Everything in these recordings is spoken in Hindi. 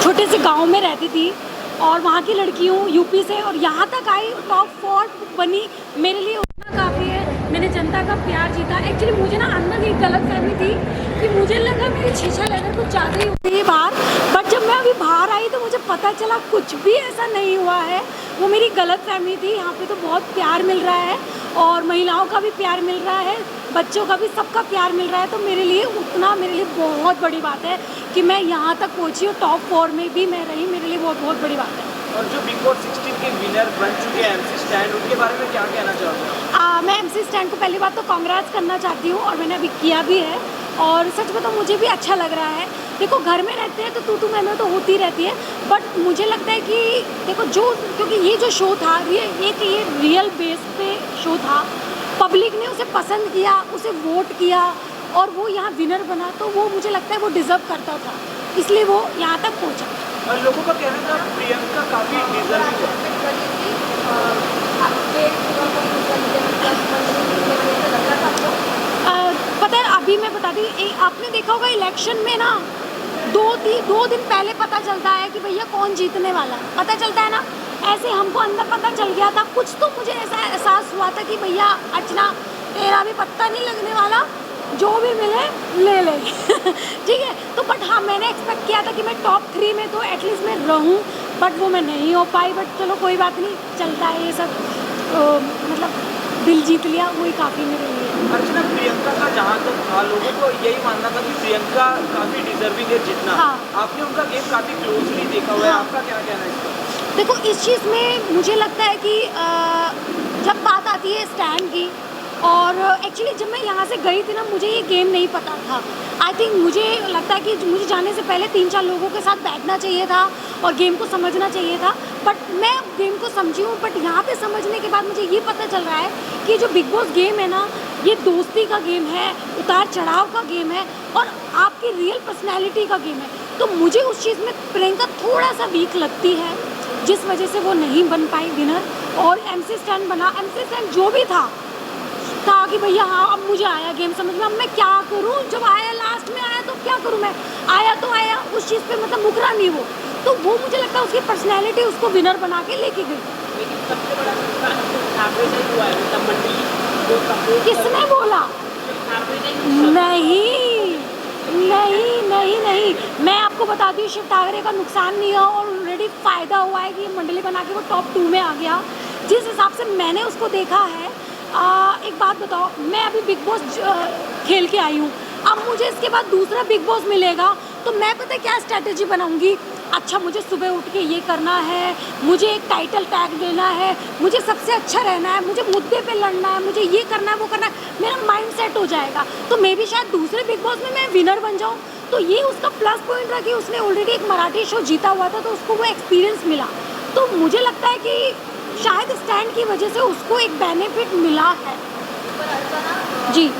छोटे से गांव में रहती थी और वहाँ की लड़की हूँ यूपी से, और यहाँ तक आई, टॉप 4 बनी, मेरे लिए उतना काफ़ी है। मैंने जनता का प्यार जीता। एक्चुअली मुझे ना अंदर एक गलत फहमी थी कि मुझे लगा मेरी 6 लेकर कुछ ज़्यादा ही होती है बाहर, बट जब मैं अभी बाहर आई तो मुझे पता चला कुछ भी ऐसा नहीं हुआ है। वो मेरी गलत फहमी थी। यहाँ पे तो बहुत प्यार मिल रहा है और महिलाओं का भी प्यार मिल रहा है, बच्चों का भी, सबका प्यार मिल रहा है। तो मेरे लिए बहुत बड़ी बात है कि मैं यहाँ तक पहुँची हूँ, टॉप 4 में भी मैं रही, मेरे लिए बहुत बड़ी बात है। और जो बिग बॉस 16 के विनर बन चुके हैं MC स्टैन, उनके बारे में क्या कहना चाहोगे? मैं MC स्टैन को पहली बात तो कांग्रेस करना चाहती हूँ और मैंने अभी किया भी है, और सच में तो मुझे भी अच्छा लग रहा है। देखो घर में रहते हैं तो तू मैं तो होती रहती है, बट मुझे लगता है कि देखो क्योंकि ये जो शो था ये रियल बेस पे शो था, पब्लिक ने उसे पसंद किया, उसे वोट किया और वो यहाँ विनर बना, तो वो मुझे लगता है वो डिज़र्व करता था, इसलिए वो यहाँ तक पहुँचा। और लोगों का कहना था प्रियंका काफ़ी डिजर्विंग है। पता है, अभी मैं बता दी, आपने देखा होगा इलेक्शन में ना 2 दिन पहले पता चलता है कि भैया कौन जीतने वाला है, पता चलता है ना। ऐसे हमको अंदर पता चल गया था, कुछ तो मुझे ऐसा एहसास हुआ था कि भैया अर्चना तेरा भी पत्ता नहीं लगने वाला, जो भी मिले ले ले ठीक है। तो बट हाँ, मैंने एक्सपेक्ट किया था कि मैं टॉप 3 में तो एटलीस्ट मैं रहूँ, बट वो मैं नहीं हो पाई। बट चलो कोई बात नहीं, चलता है ये सब। मतलब दिल जीत लिया, वही काफ़ी मेरे लिए। अर्चना, प्रियंका का जहाँ तक था लोगों को यही मानना था कि प्रियंका काफ़ी डिजर्विंग है जीतना। हाँ। आपने उनका गेम काफ़ी क्लोजली देखा हुआ है, हाँ। आपका क्या कहना है इस पर? देखो इस चीज़ में मुझे लगता है कि जब बात आती है स्टैंड की, और एक्चुअली जब मैं यहाँ से गई थी ना, मुझे ये गेम नहीं पता था। आई थिंक मुझे लगता है कि मुझे जाने से पहले 3-4 लोगों के साथ बैठना चाहिए था और गेम को समझना चाहिए था, बट मैं गेम को समझी हूँ। बट यहाँ पे समझने के बाद मुझे ये पता चल रहा है कि जो बिग बॉस गेम है ना, ये दोस्ती का गेम है, उतार चढ़ाव का गेम है और आपकी रियल पर्सनैलिटी का गेम है। तो मुझे उस चीज़ में प्रियंका थोड़ा सा वीक लगती है, जिस वजह से वो नहीं बन पाई विनर और MC स्टैन बना। MC स्टैन जो भी था कि भैया हाँ अब मुझे आया गेम समझ में, अब मैं क्या करूँ, जब आया लास्ट में आया तो क्या करूँ, मैं आया तो आया, उस चीज़ पे मतलब मुकरा नहीं वो। तो वो मुझे लगता है उसकी पर्सनैलिटी उसको विनर बना के लेके गई। लेकिन सबसे बड़ा हुआ है किसने बोला? नहीं, मैं आपको बताती हूँ, शिव ठाकरे का नुकसान नहीं हुआ और ऑलरेडी फ़ायदा हुआ है कि मंडली बना के वो टॉप 2 में आ गया। जिस हिसाब से मैंने उसको देखा है, एक बात बताओ, मैं अभी बिग बॉस खेल के आई हूँ, अब मुझे इसके बाद दूसरा बिग बॉस मिलेगा तो मैं पता है क्या स्ट्रैटेजी बनाऊँगी। अच्छा, मुझे सुबह उठ के ये करना है, मुझे एक टाइटल टैग देना है, मुझे सबसे अच्छा रहना है, मुझे मुद्दे पे लड़ना है, मुझे ये करना है, वो करना है, मेरा माइंड सेट हो जाएगा। तो मैं भी शायद दूसरे बिग बॉस में मैं विनर बन जाऊँ। तो ये उसका प्लस पॉइंट रहा कि उसने ऑलरेडी एक मराठी शो जीता हुआ था, तो उसको वो एक्सपीरियंस मिला। तो मुझे लगता है कि शायद स्टैंड की वजह से उसको एक बेनिफिट मिला है। जी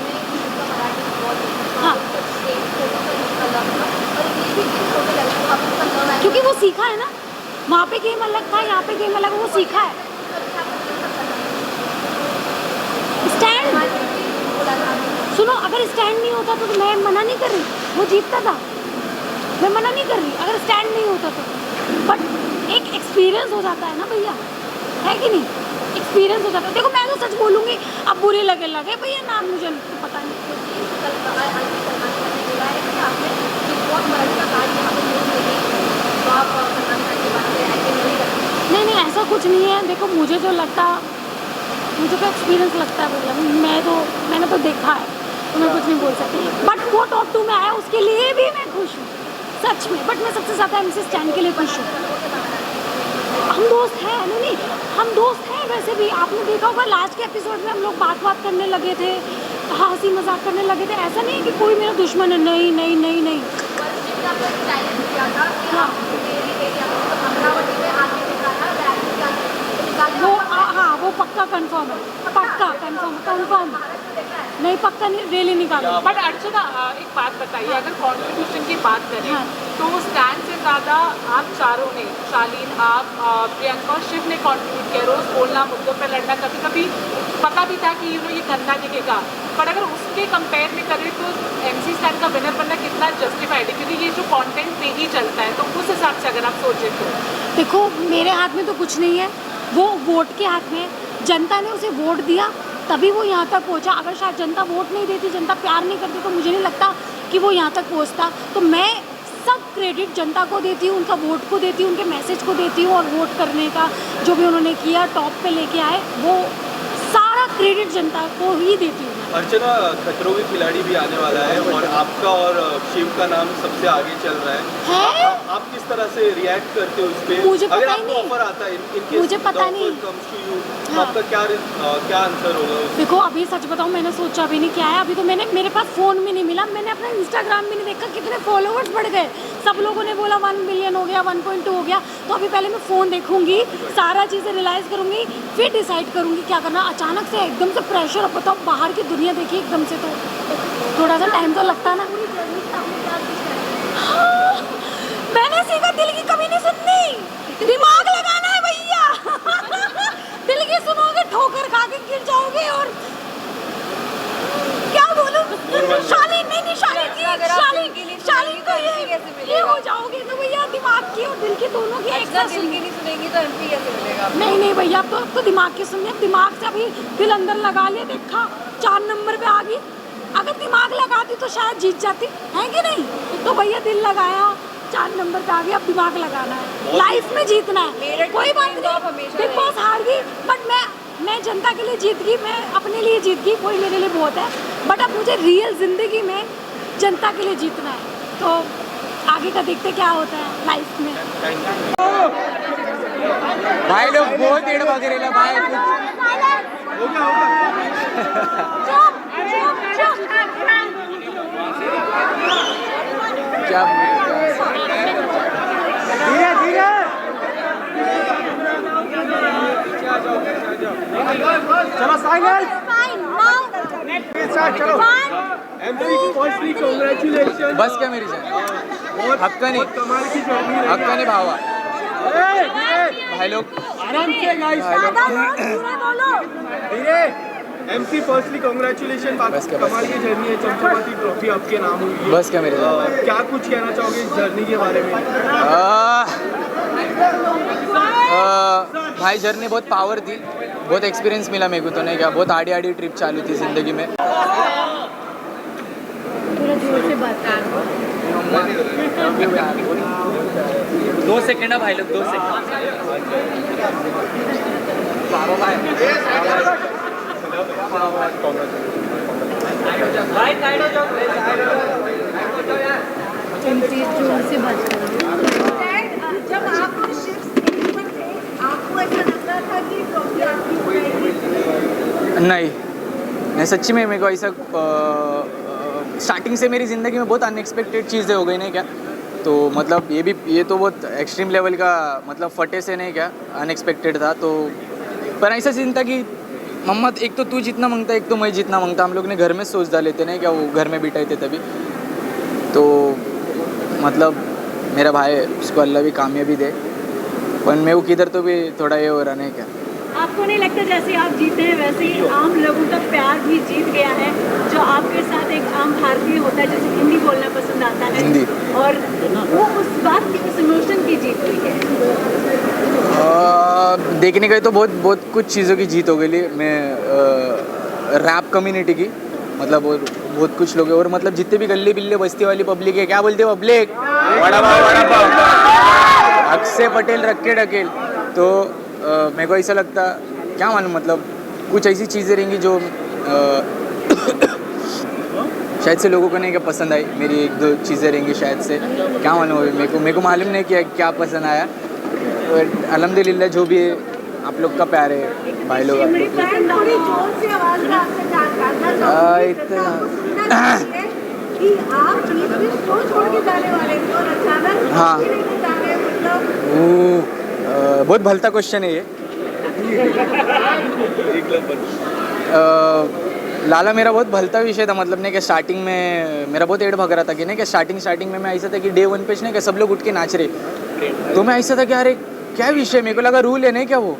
हाँ, क्योंकि वो सीखा है ना, वहाँ पे गेम अलग था, यहाँ पे गेम अलग, वो सीखा है। स्टैंड सुनो, अगर स्टैंड नहीं होता तो मैं मना नहीं कर रही, वो जीतता था, मैं मना नहीं कर रही अगर स्टैंड नहीं होता तो। बट एक एक्सपीरियंस हो जाता है ना भैया, है कि नहीं? एक्सपीरियंस हो जाता है। देखो मैं तो सच बोलूँगी, अब बुरे लगे भैया नाम मुझे पता नहीं। नहीं, ऐसा कुछ नहीं है। देखो मुझे जो लगता, मुझे तो एक्सपीरियंस लगता है भैया, मैंने तो देखा है, तो मैं कुछ नहीं बोल सकती। बट वो टॉप 2 में आया, उसके लिए भी मैं खुश हूँ सच में। बट मैं सबसे ज़्यादा MC स्टैन के लिए खुश हूँ। हम दोस्त हैं, नहीं हम दोस्त हैं। वैसे भी आपने देखा होगा लास्ट के एपिसोड में हम लोग बात करने लगे थे, हंसी मजाक करने लगे थे। ऐसा नहीं है कि कोई मेरा दुश्मन है, नहीं। हाँ, वो पक्का कंफर्म है, पक्का कंफर्म। नहीं, पक्का नहीं, रैली निकालो। बट अर्चना एक बात बताइए, अगर कॉन्ट्रीब्यूशन की बात करें हाँ। तो स्टैंड से ज़्यादा आप चारों ने, शालीन, आप, प्रियंका और शिव ने कॉन्ट्रीब्यूट किया। रोज़ बोलना, मुद्दों पर लड़ना, कभी कभी पता भी था कि ये गंदा दिखेगा, पर अगर उसके कंपेयर में करें तो MC स्टैन का विनर बनना कितना जस्टिफाइड है, क्योंकि ये जो कंटेंट पे ही चलता है, तो उस हिसाब से अगर आप सोचें तो देखो मेरे हाथ में तो कुछ नहीं है, वो वोट के हाथ में है। जनता ने उसे वोट दिया तभी वो यहाँ तक पहुँचा। अगर शायद जनता वोट नहीं देती, जनता प्यार नहीं करती, तो मुझे नहीं लगता कि वो यहाँ तक पहुँचता। तो मैं सब क्रेडिट जनता को देती हूँ, उनका वोट को देती हूँ, उनके मैसेज को देती हूँ, और वोट करने का जो भी उन्होंने किया, टॉप पे लेके आए, वो सारा क्रेडिट जनता को ही देती हूँ। अर्चना, खतरों के खिलाड़ी भी आने वाला है और आपका और शिव का नाम सबसे आगे चल रहा है। आप किस तरह से रिएक्ट करते हो इस पे? मुझे पता अगर ही आपको नहीं। ऑफर आता है इनके मुझे पता नहीं। तो आपका क्या आंसर होगा? देखो अभी सच बताऊँ, मैंने सोचा भी नहीं क्या है। अभी तो मेरे पास फ़ोन भी नहीं मिला, मैंने अपना इंस्टाग्राम भी नहीं देखा कितने फॉलोअर्स बढ़ गए। सब लोगों ने बोला 1 मिलियन हो गया, 1.2 हो गया। तो अभी पहले मैं फ़ोन देखूंगी, सारा चीज़ें रियलाइज़ करूंगी, फिर डिसाइड करूंगी क्या करना। अचानक से एकदम से प्रेशर, अब बताओ बाहर की दुनिया देखी एकदम से, तो थोड़ा सा टाइम तो लगता ना। हाँ, मैंने सीखा दिल की कभी नहीं सुननी, दिमाग लगाना है भैया। दिल की सुनोगे ठोकर खा के गिर जाओगे। और क्या बोलूं, शालीन नहीं शालीन जी, शालीन को ये हो जाओगे तो भैया दिमाग की और दिल की दोनों की एक साथ दिल की नहीं सुनेंगी तो MP कैसे मिलेगा? नहीं भैया, अब तो दिमाग की सुनिए। दिमाग से अभी दिल अंदर लगा लिया, देखा 4 नंबर पे आ गई। अगर दिमाग लगाती तो शायद जीत जाती, है कि नहीं? तो भैया दिल लगाया, 4 नंबर पे आ गई, अब दिमाग लगाना है, लाइफ में जीतना है। कोई बात नहीं, बिग बॉस हार गई, बट मैं जनता के लिए जीत गई, मैं अपने लिए जीत गई, कोई मेरे लिए बहुत है। बट अब मुझे रियल जिंदगी में जनता के लिए जीतना है, तो आगे का देखते क्या होता है लाइफ में। भाई लोग बहुत एड वगैरह भाई क्या धीरे धीरे चलो साइलेंस चलो बस क्या मेरी जान हक्का नहीं भावा भाई लोग आराम से गाइस, धीरे। MC फर्स्टली कांग्रेचुलेशन, कमाल की जर्नी है, चमचमाती ट्रॉफी आपके नाम हुई है। बस क्या मेरे जान क्या कुछ कहना चाहोगे इस जर्नी के बारे में? भाई जर्नी बहुत पावर थी, बहुत एक्सपीरियंस मिला मेरे को, तो नहीं क्या बहुत आड़ी आड़ी ट्रिप चालू थी ज़िंदगी में। थोड़ा जोर से बात कर। 2 सेकंड है भाई लोग, 2 सेकंड। भाई साइड हो जाओ, जोर से बात करो। जब आप शिफ्ट पर थे, आपको ऐसा लग रहा था कि ट्रॉफी आपकी हो जाएगी? नहीं सच्ची में मेरे को ऐसा स्टार्टिंग से मेरी ज़िंदगी में बहुत अनएक्सपेक्टेड चीज़ें हो गई नहीं क्या, तो मतलब ये तो बहुत एक्सट्रीम लेवल का, मतलब फटे से नहीं क्या अनएक्सपेक्टेड था। तो पर ऐसा सीन था कि मम्मा एक तो तू जितना मांगता, एक तो मैं जितना मांगता, हम लोग ने घर में सोच डाले थे नहीं क्या, वो घर में बिठाए थे तभी। तो मतलब मेरा भाई उसको अल्लाह भी कामयाबी दे, पर मैं वो किधर तो भी थोड़ा ये हो रहा नहीं क्या। आपको नहीं लगता जैसे आप जीते हैं वैसे ही आम लोगों का प्यार भी जीत गया है, जो आपके साथ एक आम भारतीय होता है जैसे हिंदी बोलना पसंद आता है, हिंदी, और वो उस बात की उस इमोशन की जीत हुई है? देखने गए तो बहुत कुछ चीज़ों की जीत हो गई। मैं रैप कम्युनिटी की, मतलब और बहुत कुछ लोग हैं, और मतलब जितने भी गली बिल्ले बस्ती वाली पब्लिक है, क्या बोलते हैं पब्लिक, बड़ा पाव अक्षय पटेल रखे ढकेल। तो मेरे को ऐसा लगता, क्या मालूम, मतलब कुछ ऐसी चीज़ें रहेंगी जो शायद से लोगों को नहीं क्या पसंद आई। मेरी 1-2 चीज़ें रहेंगी शायद से, क्या मालूम, मेरे को मालूम नहीं कि क्या पसंद आया। अल्हम्दुलिल्लाह जो भी है आप लोग का प्यार है भाई लोग। हाँ, बहुत भलता क्वेश्चन है ये। लाला मेरा बहुत भलता विषय था, मतलब नहीं कि स्टार्टिंग में मेरा बहुत एड भग रहा था कि नहीं कि स्टार्टिंग में मैं ऐसा था कि डे 1 पे नहीं कि सब लोग उठ के नाच रहे, तो मैं ऐसा था कि अरे क्या विषय, मेरे को लगा रूल है नहीं क्या वो,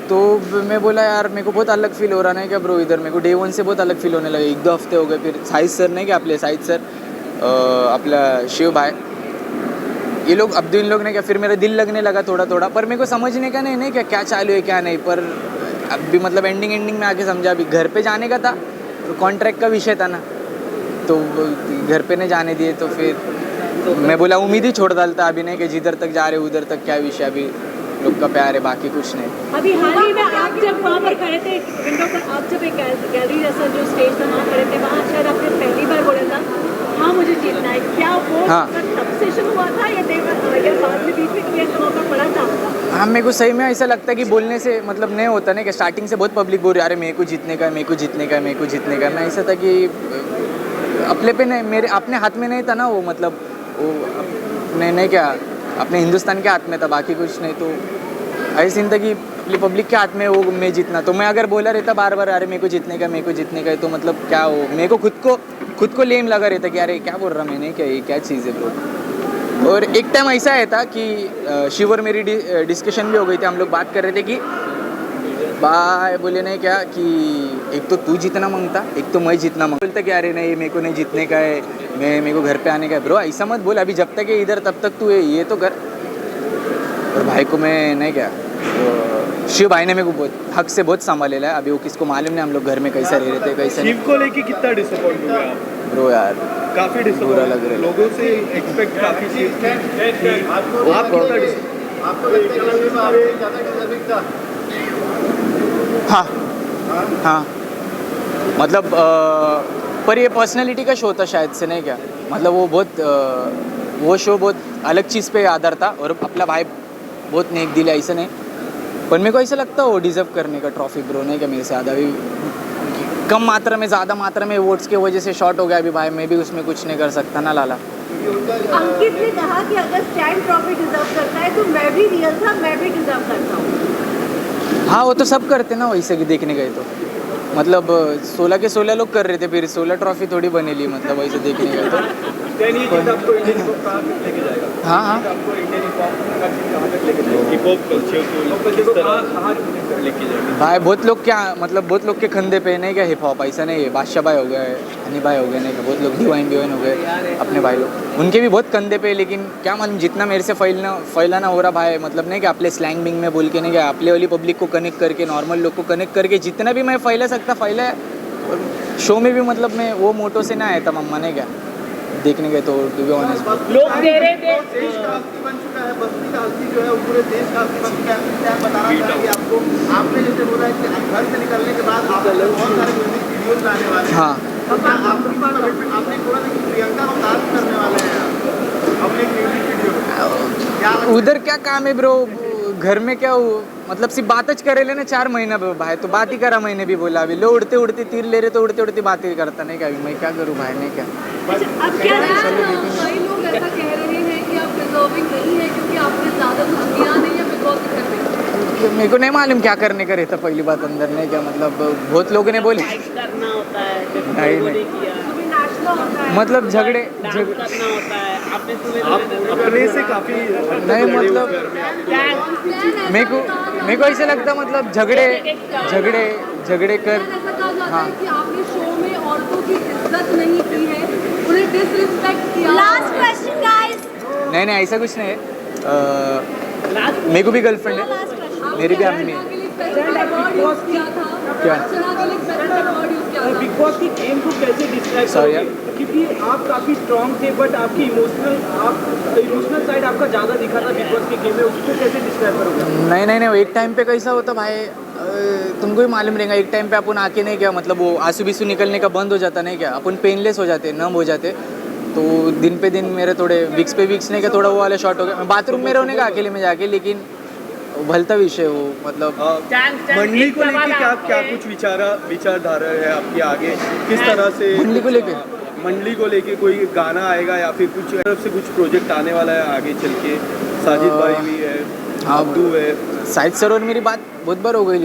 तो मैं बोला यार मेरे को बहुत अलग फील हो रहा है क्या ब्रो इधर, मेरे को डे 1 से बहुत अलग फील होने लगा। 1-2 हफ्ते हो गए, फिर साहिद सर नहीं क्या आपले साहिद सर, आपला शिव भाई, ये लोग अब इन लोग ने क्या, फिर मेरा दिल लगने लगा थोड़ा थोड़ा, पर मेरे को समझने का नहीं क्या क्या चालू है क्या नहीं। पर अब भी मतलब एंडिंग में आके समझा, अभी घर पे जाने का था, तो कॉन्ट्रैक्ट का विषय था ना, तो घर पे नहीं जाने दिए। तो फिर मैं बोला उम्मीद ही छोड़ डालता अभी नहीं कि जिधर तक जा रहे उधर तक क्या विषय, अभी लोग का प्यार है, बाकी कुछ नहीं। अभी हाल ही में आप जब वहाँ पर खड़े थे विंडो पर, आप जब एक गैलरी जैसा जो स्टेज था वहाँ खड़े थे, वहाँ शायद आपने पहली बार बोला था हाँ मुझे जीतना है, क्या वो हाँ। तब सेशन हुआ था या बाद में बीच में कोई ऐसा मौका पड़ा था आपका? हाँ, मेरे को सही में ऐसा लगता है कि बोलने से मतलब नहीं होता ना, कि स्टार्टिंग से बहुत पब्लिक बोल रही है अरे मेरे को जीतने का है, मेरे को जीतने का है, मेरे को जीतने का है। मैं ऐसा था कि अपने पे नहीं, मेरे अपने हाथ में नहीं था ना वो, मतलब वो अपने नहीं क्या, अपने हिंदुस्तान के हाथ में था, बाकी कुछ नहीं। तो ऐसी जिंदगी अपनी पब्लिक के हाथ में वो मैं जीतना, तो मैं अगर बोला रहता बार बार अरे मेरे को जीतने का, मेरे को जीतने का है, तो मतलब क्या हो, मेरे को खुद को लेम लगा रहता कि अरे क्या बोल रहा मैंने, क्या ये क्या चीज़ है ब्रो। और एक टाइम ऐसा आया था कि शिव और मेरी डिस्कशन भी हो गई थी, हम लोग बात कर रहे थे कि भाई बोले नहीं क्या कि एक तो तू जीतना मांगता, एक तो मैं जीतना मांगता, बोलता कि अरे नहीं मेरे को नहीं जीतने का है, मेरे को घर पे आने का है। ब्रो ऐसा मत बोल, अभी जब तक है इधर तब तक तू है, ये तो कर। और भाई को मैं नहीं क्या, तो शिव भाई ने मेरे को बहुत हक से बहुत संभाले है। अभी वो किसको मालूम नहीं हम लोग घर में कैसा रह रहे थे, कैसे शिव को लेके कितना डिसअपॉइंट हुए आप? ब्रो यार काफी बुरा डिसअपॉइंट लग रहा है। लोगों से एक्सपेक्ट काफी चीज थी। आप कितना आपको लगता है कि शिव आगे ज़्यादा डिजर्विंग था? हाँ हाँ, मतलब पर ये पर्सनैलिटी का शो था शायद से नहीं क्या, मतलब वो बहुत वो शो बहुत अलग चीज़ पे आधार था, और अपना भाई बहुत नेक दिल है, ऐसा नहीं। पर मेरे को ऐसा लगता है वो डिज़र्व करने का ट्रॉफी ब्रो, नहीं क्या मेरे से ज़्यादा भी कम मात्रा में, ज़्यादा मात्रा में वोट्स की वजह से शॉर्ट हो गया अभी भाई, मैं भी उसमें कुछ नहीं कर सकता ना लाला। अंकित ने कहा कि अगर स्टैंड ट्रॉफी डिजर्व करता है तो मैं भी रियल था, मैं भी डिजर्व करता हूँ। हाँ वो तो सब करते ना वैसे कि देखने गए तो, मतलब 16 के 16 लोग कर रहे थे, फिर 16 ट्रॉफी थोड़ी बनेली, मतलब वैसे देखने गए तो। आपको इंडियन हिप हॉप कहाँ तक लेके जाएगा? हाँ हाँ, आपको इंडियन हिप हॉप कहाँ तक लेके जाएगा? हिप हॉप कल्चर को किस तरह लेके जाएगा? भाई बहुत लोग क्या, मतलब बहुत लोग के कंधे पे नहीं क्या हिप हॉप, ऐसा नहीं है। बादशाह भाई हो गए, हनी भाई हो गए, नहीं क्या बहुत लोग, डिवाइन हो गए अपने भाई लोग, उनके भी बहुत कंधे पे। लेकिन क्या मालूम जितना मेरे से फैलाना हो रहा भाई, मतलब नहीं कि अपने स्लैंग बिंग में बोल के नहीं क्या, अपने वाली पब्लिक को कनेक्ट करके, नॉर्मल लोग को कनेक्ट करके जितना भी मैं फैला सकता फैला। और शो में भी मतलब मैं वो मोटो से ना आया था मम्मा ने क्या देखने गए तो, टू बी ऑनेस्ट लोग दे रहे थे देश का हस्ती बन चुका है, बस्ती का हस्ती जो है वो पूरे देश का हस्ती बन चुका है। क्या बताना चाहेंगे आपको? आपने जैसे बोला है कि घर से निकलने के बाद आप बहुत सारे म्यूजिक वीडियोज लाने वाले हैं। हाँ आपने बोला था कि प्रियंका को डांस करने वाले हैं आप अपने म्यूजिक वीडियो में। उधर क्या काम है ब्रो, घर में क्या हो, मतलब सिर्फ बात ज करे लेना 4 महीना भाई, तो बात ही करा मैंने भी बोला। अभी लो उड़ते उड़ते तीर ले रहे तो उड़ते उड़ते बात ही करता नहीं क्या, अभी मैं क्या करूँ भाई, नहीं क्या। अब क्या कई लोग ऐसा कह रहे हैं कि आप डिजर्विंग नहीं है क्योंकि आपने ज़्यादा कुछ किया नहीं है बिकॉज कर रहे। मेरे को नहीं मालूम क्या करने का रहता पहली बात अंदर, नहीं क्या, मतलब बहुत लोगों ने बोले करना होता है, नहीं किया तुम्हें नाचना होता है, मतलब झगड़े करना होता है, आपने आप अपने से काफी नहीं, मतलब मेरे को ऐसा लगता मतलब झगड़े कर। ऐसा कहा जाता हाँ। है कि आपने शो में औरतों की इज्जत नहीं की है, उन्हें डिसरिस्पेक्ट किया। लास्ट क्वेश्चन गाइस, नहीं ऐसा कुछ नहीं है। मेरे को भी गर्लफ्रेंड है, मेरी भी आदमी है। क्या? बिग बॉस की गेम को कैसे डिस्क्राइब Sorry, करोगे? क्योंकि आप काफी स्ट्रॉन्ग थे, बट आपकी इमोशनल साइड आपका ज्यादा दिखा था बिग बॉस की गेम में, उसको कैसे डिस्क्राइब करोगे? नहीं एक टाइम पे कैसा होता भाई, तुमको ही मालूम रहेगा, एक टाइम पे अपन आके नहीं क्या, मतलब वो आंसू बिसू निकलने का बंद हो जाता नहीं क्या, अपन पेनलेस हो जाते, नम हो जाते। तो दिन पे दिन मेरे थोड़े वीक्स नहीं क्या, थोड़ा वो वाले शॉर्ट हो गया। मैं बाथरूम में रहने का अकेले में जाके, लेकिन भलता विषय वो, मतलब मंडली को लेके क्या कुछ विचारधारा है आपकी आगे, किस तरह से मंडली को लेके कोई गाना आएगा या फिर कुछ तरफ से कुछ प्रोजेक्ट आने वाला है आगे चल के? साजिद भाई भी है, हाँ, अब्दू है। साहिद सर और मेरी बात बहुत बार हो गई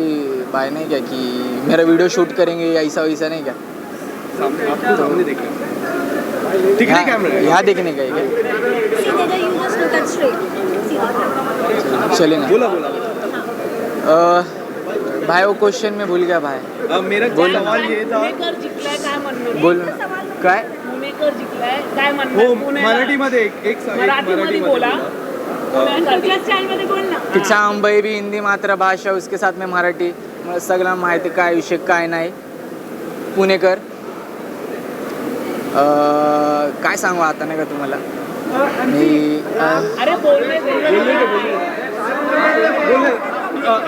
भाई, नहीं क्या कि मेरा वीडियो शूट करेंगे या ऐसा वैसा नहीं क्या। आपको सामने देखना, दिखने कैमरा है, यहाँ देखने का है क्या? सीधे जो you just look at straight, सीधा। चले ना। बोला भाई वो क्वेश्चन में भूल गया भाई. मेरा बोल. सवाल ये था. पुणेकर जिंकलाय काय म्हणणं? बोल काय. पुणेकर जिंकलाय काय हो म्हणणं? पुणे मराठीमध्ये एक मराठीमध्ये बोला. तुझ्या स्टाईलमध्ये बोल ना. तिच्या आंबाई बी हिंदी मातृभाषा उसके साथ में मराठी. मला सगळं माहिती काय विषय काय नाही. पुणेकर काय सांगू आता नाही का तुम्हाला मी अरे बोलने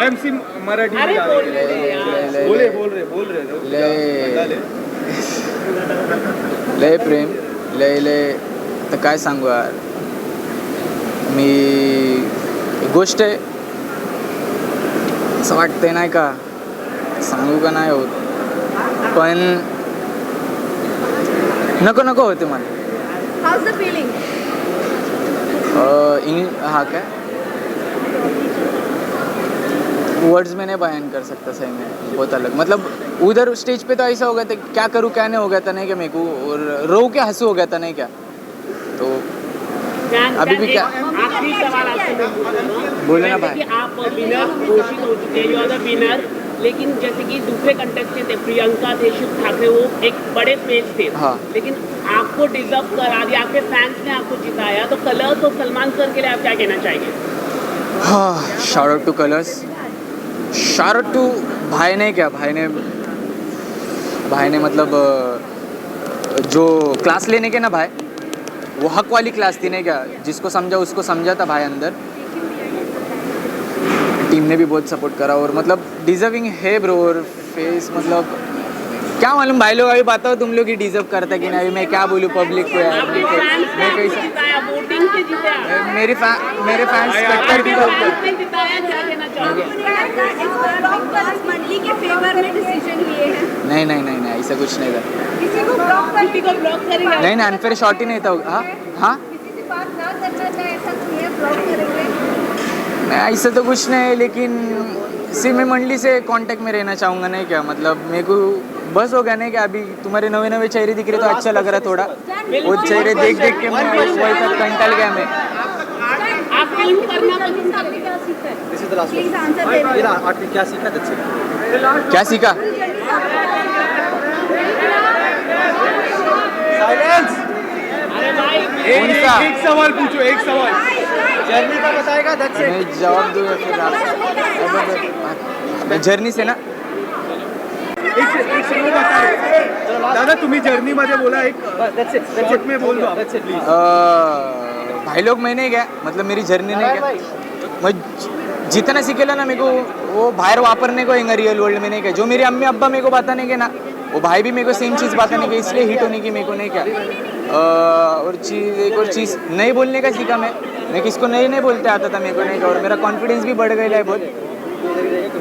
MC मराठी अरे में बोलने दे यार. बोल रहे लय लय प्रेम लय तर काय सांगू यार. मी गोष्ट आहे असं वाटतंय नाही का सांगू का नाही होत पण नको होते मला. How's the feeling? हाँ क्या वर्ड्स में नहीं बयान कर सकता सही में. बहुत अलग मतलब उधर स्टेज पे तो ऐसा हो गया था क्या करूँ क्या नहीं हो गया था नहीं क्या मेरे को और रो के हंसू हो गया था नहीं क्या. तो अभी भी क्या आखिरी सवाल आपसे बोले ना भाई. कि आप विनर घोषित हो चुके हैं. You are the winner. लेकिन जैसे कि दूसरे कंटेस्टेंट थे प्रियंका थे शिव ठाकरे वो एक बड़े पेज थे. हाँ. लेकिन आपको डिजर्व करा दिया. आपके फैंस ने आपको जिताया. तो कलर्स तो सलमान सर के लिए आप क्या कहना चाहेंगे? हाँ shout out to Colors. Shout out to भाई ने क्या भाई ने मतलब जो क्लास लेने के ना भाई वो हक वाली क्लास थी नहीं क्या. जिसको समझा उसको समझा था भाई अंदर. टीम ने भी बहुत सपोर्ट करा और मतलब डिजर्विंग है ब्रो. और फेस मतलब क्या मालूम भाई लोग अभी बताओ तुम लोग ही डिजर्व करता कि नहीं. मैं क्या बोलूँ पब्लिक को यार. मैं कैसे वोटिंग से जिताया. मेरे फैंस कट्टर भी जिताया क्या कहना चाहोगे? मंडली के फेवर में डिसीजन लिए हैं. नहीं ऐसा कुछ नहीं था. किसी को ब्लॉक करेंगे. नहीं अनफेयर शॉट ही नहीं था. हाँ किसी से बात ना करना चाहे ऐसा नहीं है. ब्लॉक करेंगे. नहीं ऐसा तो कुछ नहीं है लेकिन सिर्फ मैं मंडली से कांटेक्ट में रहना चाहूँगा नहीं क्या. मतलब मेरे को बस हो गया नहीं क्या. अभी तुम्हारे नवे चेहरे दिख रहे तो अच्छा लग रहा है थोड़ा. वो चेहरे देख के मैं वही कंटल गया मैं. आप फिल्म करना आपने क्या सीखा है? प्लीज आंसर देना. क्या सीखा. कौन सा एक सवाल पूछो. एक सवाल जर्नी का बताएगा. मैं जवाब दूँ या फिर आप जर्नी से ना. दादा तुम्ही जर्नी मध्ये बोला. एक शॉर्ट में बोल दो प्लीज. भाई लोग मैं नहीं गया मतलब मेरी जर्नी नहीं गया. मैं जितना सीखेला ना मेरे को वो बाहर वापरने को है रियल वर्ल्ड में नहीं क्या. जो मेरी अम्मी अब्बा मेरे को बताने के ना वो भाई भी मेरे को सेम चीज़ बताने के इसलिए हिट होने की मेरे को नहीं क्या. और एक और चीज़ नहीं बोलने का सीखा मैं किसको नहीं बोलते आता था मेरे को नहीं क्या. और मेरा कॉन्फिडेंस भी बढ़ गया है बहुत.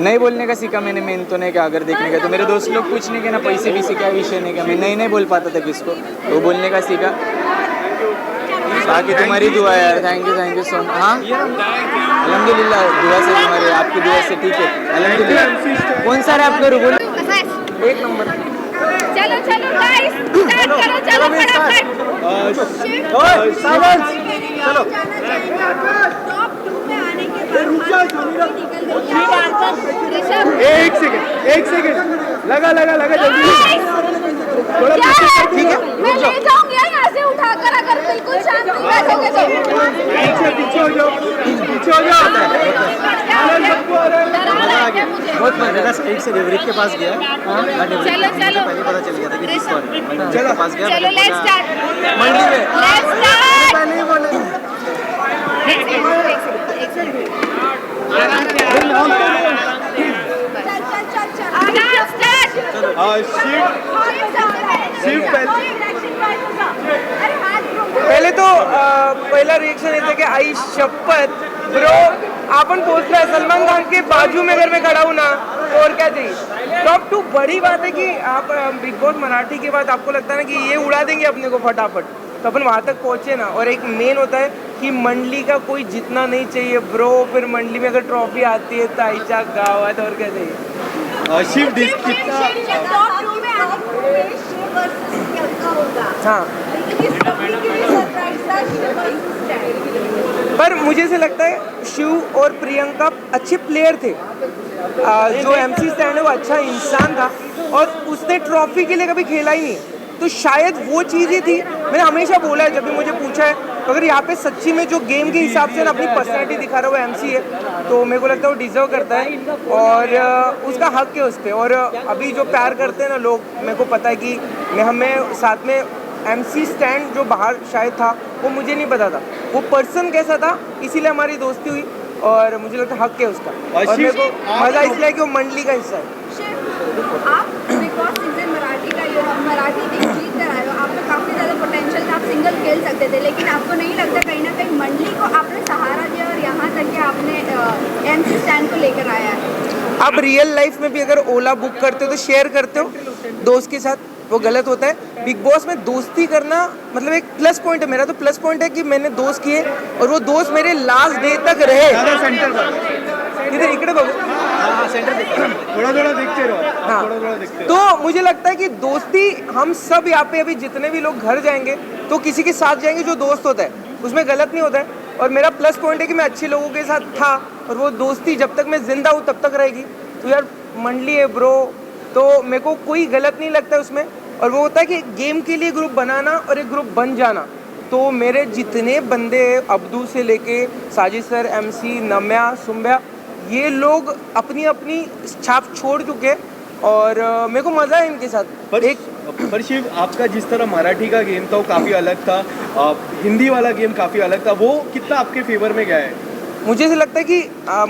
नहीं बोलने का सीखा मैंने मेन तो नहीं क्या. अगर देखने का तो मेरे दोस्त लोग पूछने के ना पैसे भी सीखा विषय नहीं क्या. मैं नहीं बोल पाता था किसको. वो बोलने का सीखा. बाकी तुम्हारी दुआ यार. Thank you so much. हाँ अल्हम्दुलिल्लाह दुआ से तुम्हारी आपकी दुआ से ठीक है अल्हम्दुलिल्लाह. कौन सा रैप करूँ बोलो. एक नंबर. चलो गाइस स्टार्ट करो. चलो फटाफट. चलो टॉप 2 में आने के बाद एक सेकंड लगा जल्दी. थोड़ा ठीक है मैं ले जाऊंगी यहाँ से उठाकर. अगर बिल्कुल शांत नहीं बैठोगे तो पीछे हो जाओ. बहुत मजा. एक से देवरिक के पास गया. चलो पहले पता चल गया था कि किस पर चलो पास गया. चलो लेट्स स्टार्ट. मंडी में लेट्स स्टार्ट. पहले ही बोले. शिव पहले तो पहिला रिएक्शन येतं की आई शपथ ब्रो आपण पोहोचलाय. सलमान खान के बाजू में अगर मैं खड़ा हूँ ना तो और क्या चाहिए. टॉप 2 बड़ी बात है कि आप बिग बॉस मराठी के बाद आपको लगता है ना कि ये उड़ा देंगे अपने को फटाफट. तो अपन वहाँ तक पहुँचे ना. और एक मेन होता है कि मंडली का कोई जीतना नहीं चाहिए ब्रो. फिर मंडली में अगर ट्रॉफी आती है तो आईचा गावात और क्या चाहिए. शिव टॉप 2 में आने के लिए शिव वर्सेस प्रियंका होगा. हाँ लेकिन इस कपड़े के लिए सरप्राइज था शिव वर्सेस स्टैंड. पर मुझे से लगता है शिव और प्रियंका अच्छे प्लेयर थे। जो MC स्टैंड है वो अच्छा इंसान था और उसने ट्रॉफी के लिए कभी खेला ही नहीं, तो शायद वो चीज़ ही थी। मैंने हमेशा बोला है, जब भी मुझे पूछा है, तो अगर यहाँ पे सच्ची में जो गेम के हिसाब से ना अपनी पर्सनैलिटी दिखा रहा है वो MC है, तो मेरे को लगता है वो डिज़र्व करता है और उसका हक है उस पर। और अभी जो प्यार करते हैं ना लोग, मेरे को पता है कि हमें साथ में MC स्टैंड जो बाहर शायद था वो मुझे नहीं पता था वो पर्सन कैसा था, इसीलिए हमारी दोस्ती हुई और मुझे लगता है हक है उसका। और मेरे को मज़ा इसलिए कि वो मंडली का हिस्सा है। आप Bigg Boss season Marathi team जीत कर आए हो, आप में काफ़ी ज़्यादा पोटेंशियल था, आप सिंगल खेल सकते थे, लेकिन आपको नहीं लगता कहीं ना कहीं मंडली को आपने सहारा दिया और यहाँ तक कि आपने MC स्टैंड को लेकर आया है? आप रियल लाइफ में भी अगर ओला बुक करते हो तो शेयर करते हो दोस्त के साथ, वो गलत होता है। बिग बॉस में दोस्ती करना मतलब एक प्लस पॉइंट है। मेरा तो प्लस पॉइंट है कि मैंने दोस्त किए और वो दोस्त मेरे लास्ट डे तक रहे। इधर इकड़े बाबू, थोड़ा देखते रहो। हाँ, थोड़ा देखते तो मुझे लगता है कि दोस्ती हम सब यहाँ पे अभी जितने भी लोग घर जाएंगे तो किसी के साथ जाएंगे जो दोस्त होता है, उसमें गलत नहीं होता है। और मेरा प्लस पॉइंट है कि मैं अच्छे लोगों के साथ था और वो दोस्ती जब तक मैं जिंदा हूँ तब तक रहेगी। तो यार मंडली है ब्रो, तो मेरे को कोई गलत नहीं लगता उसमें। और वो होता है कि गेम के लिए ग्रुप बनाना और एक ग्रुप बन जाना। तो मेरे जितने बंदे अब्दू से लेके साजिद सर, MC, नम्या, सुम्या, ये लोग अपनी अपनी छाप छोड़ चुके हैं और मेरे को मज़ा है इनके साथ। पर शिव, आपका जिस तरह मराठी का गेम था वो काफ़ी अलग था, हिंदी वाला गेम काफ़ी अलग था, वो कितना आपके फेवर में गया है? मुझे ऐसा लगता है कि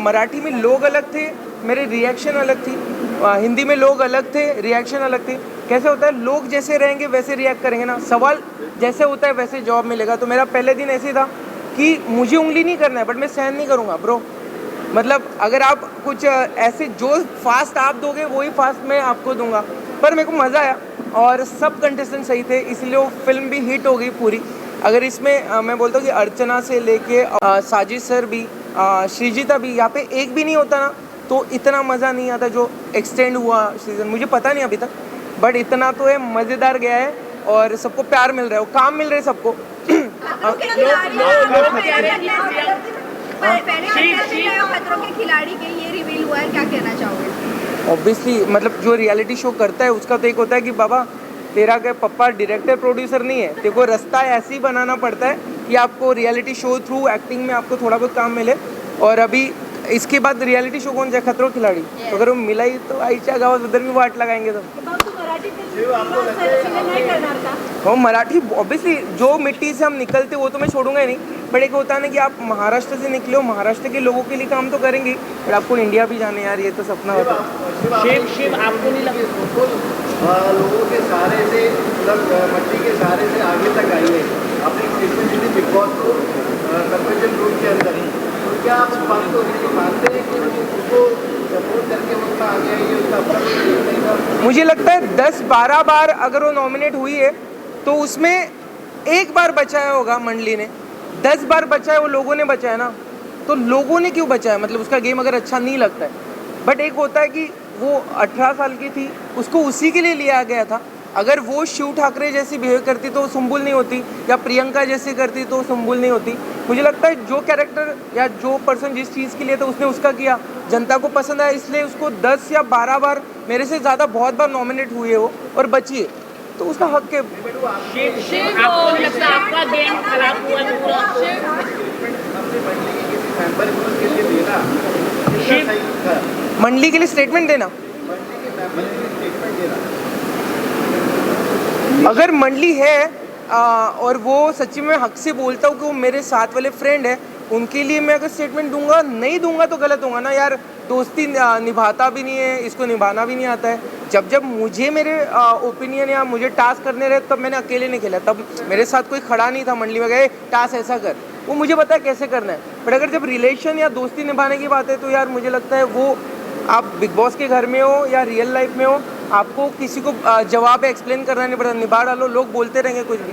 मराठी में लोग अलग थे, मेरे रिएक्शन अलग थी। हिंदी में लोग अलग थे, रिएक्शन अलग थे। कैसे होता है, लोग जैसे रहेंगे वैसे रिएक्ट करेंगे ना, सवाल जैसे होता है वैसे जवाब मिलेगा। तो मेरा पहले दिन ऐसे था कि मुझे उंगली नहीं करना है बट मैं सहन नहीं करूँगा ब्रो। मतलब अगर आप कुछ ऐसे जो फास्ट आप दोगे वही फास्ट मैं आपको दूंगा। पर मेरे को मज़ा आया और सब कंटेस्टेंट सही थे, इसलिए वो फिल्म भी हिट हो गई पूरी। अगर इसमें मैं बोलता हूँ कि अर्चना से लेके साजिद सर भी, श्रीजिता भी, यहाँ पे एक भी नहीं होता ना तो इतना मज़ा नहीं आता जो एक्सटेंड हुआ सीज़न। मुझे पता नहीं अभी तक, बट इतना तो है, मज़ेदार गया है और सबको प्यार मिल रहा है, वो काम मिल रहे हैं सबको। खतरों के खिलाड़ी के ये रिवील हुआ है, क्या कहना चाहोगे? ऑब्वियसली मतलब जो रियलिटी शो करता है उसका तो एक होता है कि बाबा तेरा क्या पप्पा डायरेक्टर प्रोड्यूसर नहीं है, तेरे को रास्ता ऐसे ही बनाना पड़ता है कि आपको रियलिटी शो थ्रू एक्टिंग में आपको थोड़ा बहुत काम मिले। और अभी इसके बाद रियलिटी शो कौन जाए, खतरों के खिलाड़ी। तो अगर वो मिला ही तो आयशा गावत उधर भी वाट लगाएंगे। तो वो मराठी ऑब्वियसली जो मिट्टी से हम निकलते वो तो मैं छोड़ूंगा ही नहीं, बट एक होता है ना कि आप महाराष्ट्र से निकले हो, महाराष्ट्र के लोगों के लिए काम तो करेंगे, बट आपको इंडिया भी जाने यार, ये तो सपना होता है। शिव आपको नहीं लगा लोगों के सहारे से, मतलब मट्टी के सहारे से आगे तक आई है, आपने स्टेटमेंट दी थी बिग बॉस को कंपेरिजन रूल के अंदर, तो क्या आप उस बात को मानते हैं कि उसको सपोर्ट करके उसका आगे आई है, उसका अपना? मुझे लगता है 10-12 बार अगर वो नॉमिनेट हुई है तो उसमें एक बार बचाया होगा मंडली ने, 10 बार बचाया वो लोगों ने बचाया ना, तो लोगों ने क्यों बचाया, मतलब उसका गेम अगर अच्छा नहीं लगता है। बट एक होता है कि वो 18 साल की थी, उसको उसी के लिए लिया गया था। अगर वो शिव ठाकरे जैसी बिहेव करती तो सुम्बुल नहीं होती, या प्रियंका जैसी करती तो सुम्बुल नहीं होती। मुझे लगता है जो कैरेक्टर या जो पर्सन जिस चीज़ के लिए था उसने उसका किया, जनता को पसंद आया, इसलिए उसको 10 या 12 बार, मेरे से ज़्यादा बहुत बार नॉमिनेट हुई है वो और बची है, तो उसका हक है। आपको लगता है आपका गेम खराब हुआ पूरा? मंडली के लिए स्टेटमेंट देना, अगर मंडली है और वो सच्ची में हक से बोलता हूँ कि वो मेरे साथ वाले फ्रेंड है, उनके लिए मैं अगर स्टेटमेंट दूंगा, नहीं दूंगा तो गलत होगा ना यार। दोस्ती निभाता भी नहीं है, इसको निभाना भी नहीं आता है। जब मुझे मेरे ओपिनियन या मुझे टास्क करने रहे तब मैंने अकेले नहीं खेला, तब मेरे साथ कोई खड़ा नहीं था मंडली में गए टास्क ऐसा कर, वो मुझे पता है कैसे करना है। बट अगर जब रिलेशन या दोस्ती निभाने की बात है तो यार मुझे लगता है वो आप बिग बॉस के घर में हो या रियल लाइफ में हो, आपको किसी को जवाब एक्सप्लेन करना नहीं पड़ता, निभा डालो, लोग बोलते रहेंगे कुछ भी।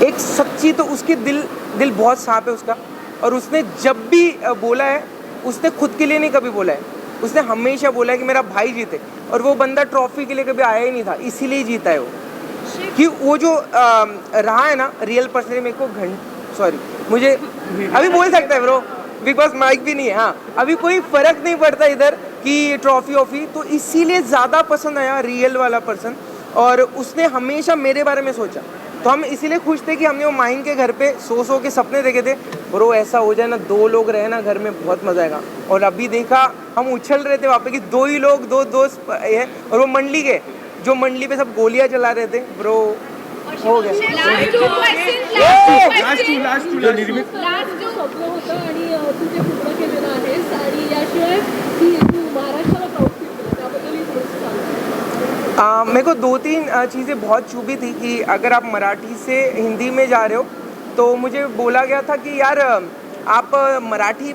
एक सच्ची तो उसकी दिल बहुत साफ है उसका, और उसने जब भी बोला है उसने खुद के लिए नहीं कभी बोला है, उसने हमेशा बोला है कि मेरा भाई जीते। और वो बंदा ट्रॉफी के लिए कभी आया ही नहीं था, इसीलिए जीता है वो। कि वो जो रहा है ना रियल पर्सनली मेरे को सॉरी मुझे अभी बोल सकता है ब्रो बिग बॉस माइक भी नहीं है। हाँ अभी कोई फर्क नहीं पड़ता इधर कि ट्रॉफी ऑफी, तो इसीलिए ज़्यादा पसंद आया रियल वाला पर्सन, और उसने हमेशा मेरे बारे में सोचा। तो हम इसीलिए खुश थे कि हमने वो माइन के घर पे सो के सपने देखे थे, ब्रो ऐसा हो जाए ना 2 लोग रहे ना घर में बहुत मज़ा आएगा। और अभी देखा हम उछल रहे थे वहाँ पे कि 2 ही लोग 2 दोस्त है, और वो मंडली के जो मंडली पे सब गोलियां चला रहे थे ब्रो हो गया। लास्ट जो स्वप्न होतं आणि तू जे पूर्ण केलेलं आहेस आणि याशिवाय की तू महाराष्ट्राला प्राऊड फील केलं त्याबद्दलही थोडंसं सांग। मेरे को 2-3 चीज़ें बहुत चुभी थी कि अगर आप मराठी से हिंदी में जा रहे हो तो मुझे बोला गया था कि यार आप मराठी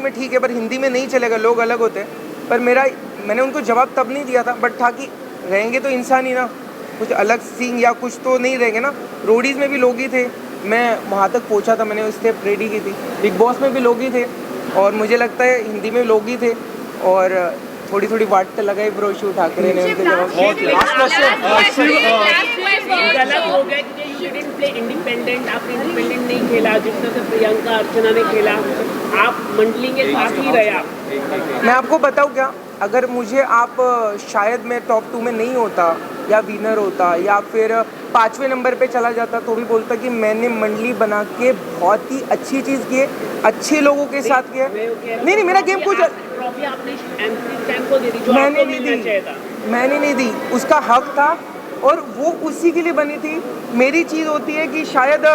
में ठीक है पर हिंदी में नहीं चलेगा, लोग अलग होते हैं। पर मैंने उनको जवाब तब नहीं दिया था, बट था कि रहेंगे तो इंसान ही ना, कुछ अलग सीन या कुछ तो नहीं रहेंगे ना। रोडीज़ में भी लोग ही थे, मैं वहाँ तक पहुँचा था, मैंने स्टेप रेडी की थी। बिग बॉस में भी लोग ही थे, और मुझे लगता है हिंदी में लोग ही थे, और थोड़ी वाट तो लगाई ब्रो शिव ठाकरे ने उनके जवाब। गलत हो गया कि यू डिडंट प्ले इंडिपेंडेंट, आप इंडिपेंडेंट नहीं खेला जिस तरह से प्रियंका अर्चना ने खेला, आप मंडली के साथ ही रहे। आप मैं आपको बताऊँ क्या, अगर मुझे आप शायद मैं टॉप 2 में नहीं होता या विनर होता या फिर 5वें नंबर पे चला जाता तो भी बोलता कि मैंने मंडली बना के बहुत ही अच्छी चीज़ की है, अच्छे लोगों के साथ किया। नहीं मेरा गेम कुछ ट्रॉफी आपने एमसी स्टैन को दे दी जो मैंने आपको नहीं मिलना चाहिए दी, था। मैंने नहीं दी, उसका हक था और वो उसी के लिए बनी थी। मेरी चीज़ होती है कि शायद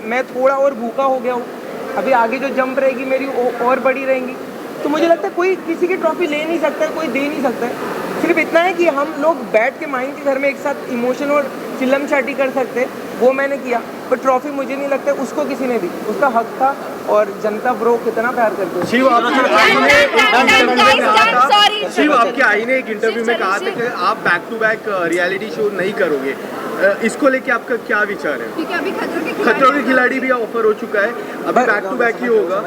मैं थोड़ा और भूखा हो गया हूँ, अभी आगे जो जंप रहेगी मेरी और बड़ी रहेंगी, तो मुझे लगता है कोई किसी की ट्रॉफी ले नहीं सकता है, कोई दे नहीं सकता है। सिर्फ इतना है कि हम लोग बैठ के माइन के घर में एक साथ इमोशन और चिल्लम चाटी कर सकते हैं, वो मैंने किया। पर ट्रॉफी मुझे नहीं लगता उसको किसी ने दी, उसका हक था। और जनता ब्रो कितना प्यार करती है। शिव आपके आई ने एक इंटरव्यू में कहा था कि आप back to back reality show नहीं करोगे, इसको लेके आपका क्या विचार है? क्योंकि अभी खतरों के खिलाड़ी भी ऑफर हो चुका है, अभी बैक टू बैक ही होगा।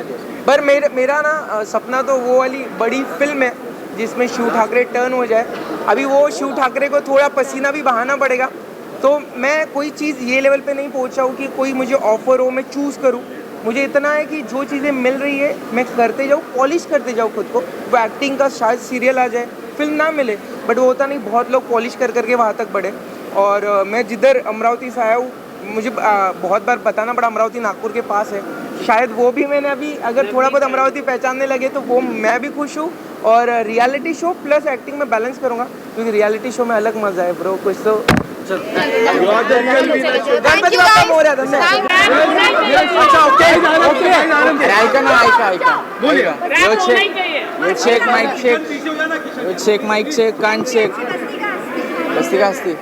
पर मेरा ना सपना तो वो वाली बड़ी फिल्म है जिसमें शिव ठाकरे टर्न हो जाए। अभी वो शिव ठाकरे को थोड़ा पसीना भी बहाना पड़ेगा, तो मैं कोई चीज़ ये लेवल पे नहीं पहुंचा हूँ कि कोई मुझे ऑफर हो मैं चूज़ करूँ। मुझे इतना है कि जो चीज़ें मिल रही है मैं करते जाऊँ, पॉलिश करते जाऊँ खुद को। वो एक्टिंग का शायद सीरियल आ जाए, फिल्म ना मिले, बट वो होता नहीं, बहुत लोग पॉलिश करके वहाँ तक बढ़े। और मैं जिधर अमरावती से आया हूँ, मुझे बहुत बार बताना पड़ा अमरावती नागपुर के पास है, शायद वो भी मैंने अभी अगर थोड़ा बहुत अमरावती पहचानने लगे तो वो मैं भी खुश हूँ। और रियलिटी शो प्लस एक्टिंग में बैलेंस करूँगा, क्योंकि रियलिटी शो में अलग मज़ा है ब्रो। कुछ तो Ganpati Bappa Morya. Check mic check कान चेक बस्ती का हस्ती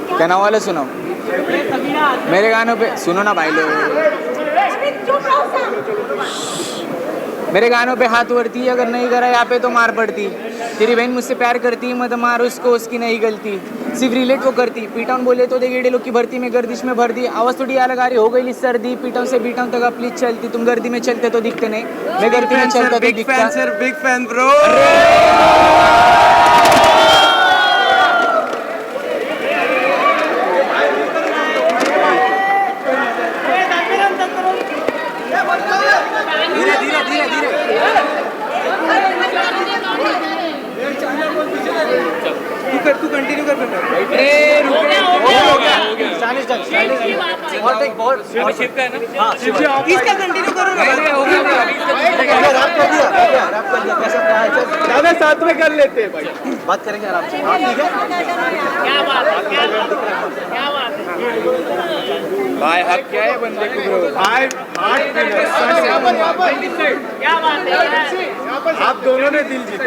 क्या नाम वाला सुनाओ मेरे गानों पे सुनो ना भाई लोग। मेरे गानों पे हाथ उड़ती, अगर नहीं करा यहाँ पे तो मार पड़ती। तेरी बहन मुझसे प्यार करती, मत मार उसको, उसकी नहीं गलती। सिर्फ रिलेट वो करती, पीटाउन बोले तो देखिए लोग की भर्ती में गर्दिश में भर दी। आवाज़ थोड़ी अलग आ रही, हो गई सर्दी, पीटाउन से बीटाउन तक प्लीज चलती। तुम गर्दी में चलते तो दिखते नहीं, मैं गर्दी में चलता तो दिखता। Big fan bro. तू कंटिन्यू कर इसका कंटिन्यू करो ना साथ में कर लेते हैं भाई, बात करेंगे आराम से। हाँ ठीक है, क्या बात है, क्या बात है भाई हक क्या है बंदे को ब्रो? क्या बात है, आप दोनों ने दिल जीता।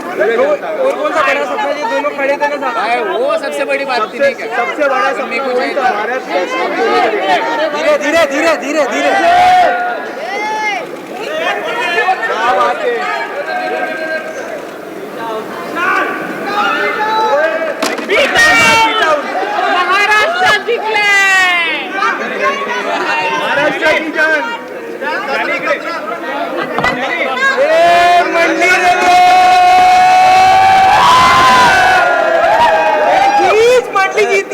और कौन सा बड़ा सपना ये दोनों खड़े थे ना साथ? भाई वो सबसे बड़ी बात थी, नहीं क्या? सबसे बड़ा सपना वही था भारत धीरे धीरे धीरे धीरे धीरे। क्या बात है। महाराष्ट्र जिंकले, महाराष्ट्र की जान। मंडी मंडली जीत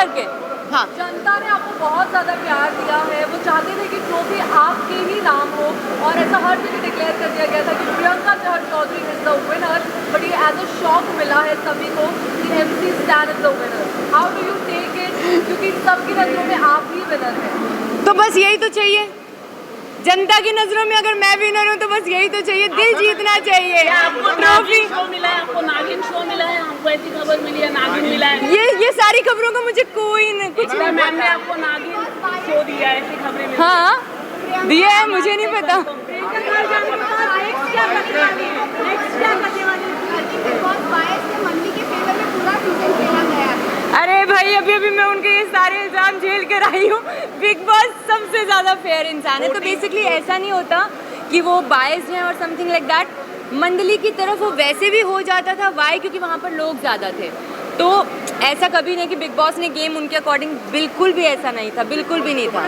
करके। हाँ, जनता ने आपको बहुत ज़्यादा प्यार दिया है, वो चाहते थे कि ट्रॉफी आपके ही नाम हो, और ऐसा हर जगह डिक्लेयर कर दिया गया था कि Priyanka Chaudhary is the winner, but ये एज अ शॉक मिला है सभी को कि MC Stan is the winner. How do you take it, क्योंकि सबकी नज़रों में आप ही विनर हैं। तो बस यही तो चाहिए, जनता की नजरों में अगर मैं विनर हूँ तो बस यही तो चाहिए, दिल जीतना चाहिए। ट्रॉफी शो मिला है आपको, नागिन शो मिला है आपको, ऐसी खबर मिली है नागिन मिला है। ये सारी खबरों का मुझे कोई न कुछ मैम ने आपको नागिन शो दिया है, ऐसी खबरें मिली। हाँ दिया है, मुझे नहीं पता। अरे भाई अभी अभी मैं उनके ये सारे इल्जाम झेल कर आई हूँ। बिग बॉस सबसे ज़्यादा फेयर इंसान है, तो बेसिकली ऐसा नहीं होता कि वो बायस्ड हैं और समथिंग लाइक दैट। मंडली की तरफ वो वैसे भी हो जाता था, वाई क्योंकि वहाँ पर लोग ज़्यादा थे, तो ऐसा कभी नहीं कि बिग बॉस ने गेम उनके अकॉर्डिंग, बिल्कुल भी ऐसा नहीं था, बिल्कुल भी नहीं था।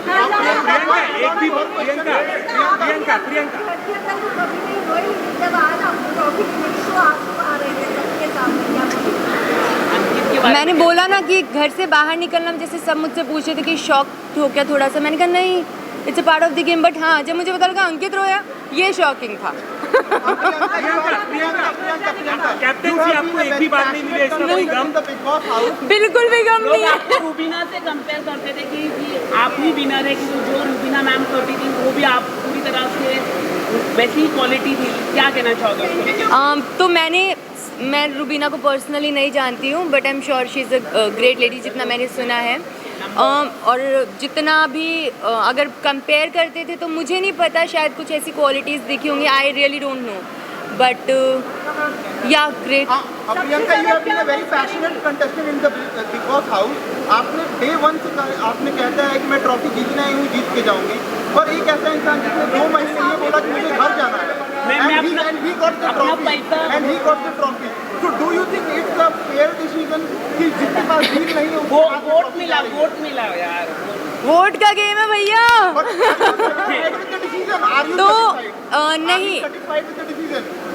मैंने बोला ना कि घर से बाहर निकलना, जैसे सब मुझसे पूछे थे कि शॉक हो क्या थोड़ा सा, मैंने कहा नहीं, it's a part of the game. But हाँ, जब मुझे पता लगा अंकित रोया, ये शॉकिंग था। कैप्टनसी आपको एक भी बात नहीं मिली, इसका कोई गम? बिल्कुल भी गम नहीं है। आपको रूबीना से कंपेयर करते थे कि आप ही विनर है, कि जो रूबीना मैम करती थी वो भी आप पूरी तरह से वैसी क्वालिटी थी, क्या कहना चाहोगे? तो मैं रूबीना को पर्सनली नहीं जानती हूँ, but I am sure she is a great lady, जितना मैंने सुना है। और जितना भी अगर कंपेयर करते थे तो मुझे नहीं पता, शायद कुछ ऐसी क्वालिटीज़ दिखी होंगी, I really don't know, but yeah great. Priyanka, you have been a very passionate contestant in the Bigg Boss house. आपने डे 1 से आपने कहता है कि मैं ट्रॉफी जीतना ही हूँ, जीत के जाऊंगी, और एक ऐसा इंसान जिसने 2 महीने ये बोला कि मुझे घर जाना है, and he got the trophy. So do you think it's a fair decision कि जिसके पास डील नहीं है वो वोट मिला यार। वोट का गेम है भैया। तो नहीं,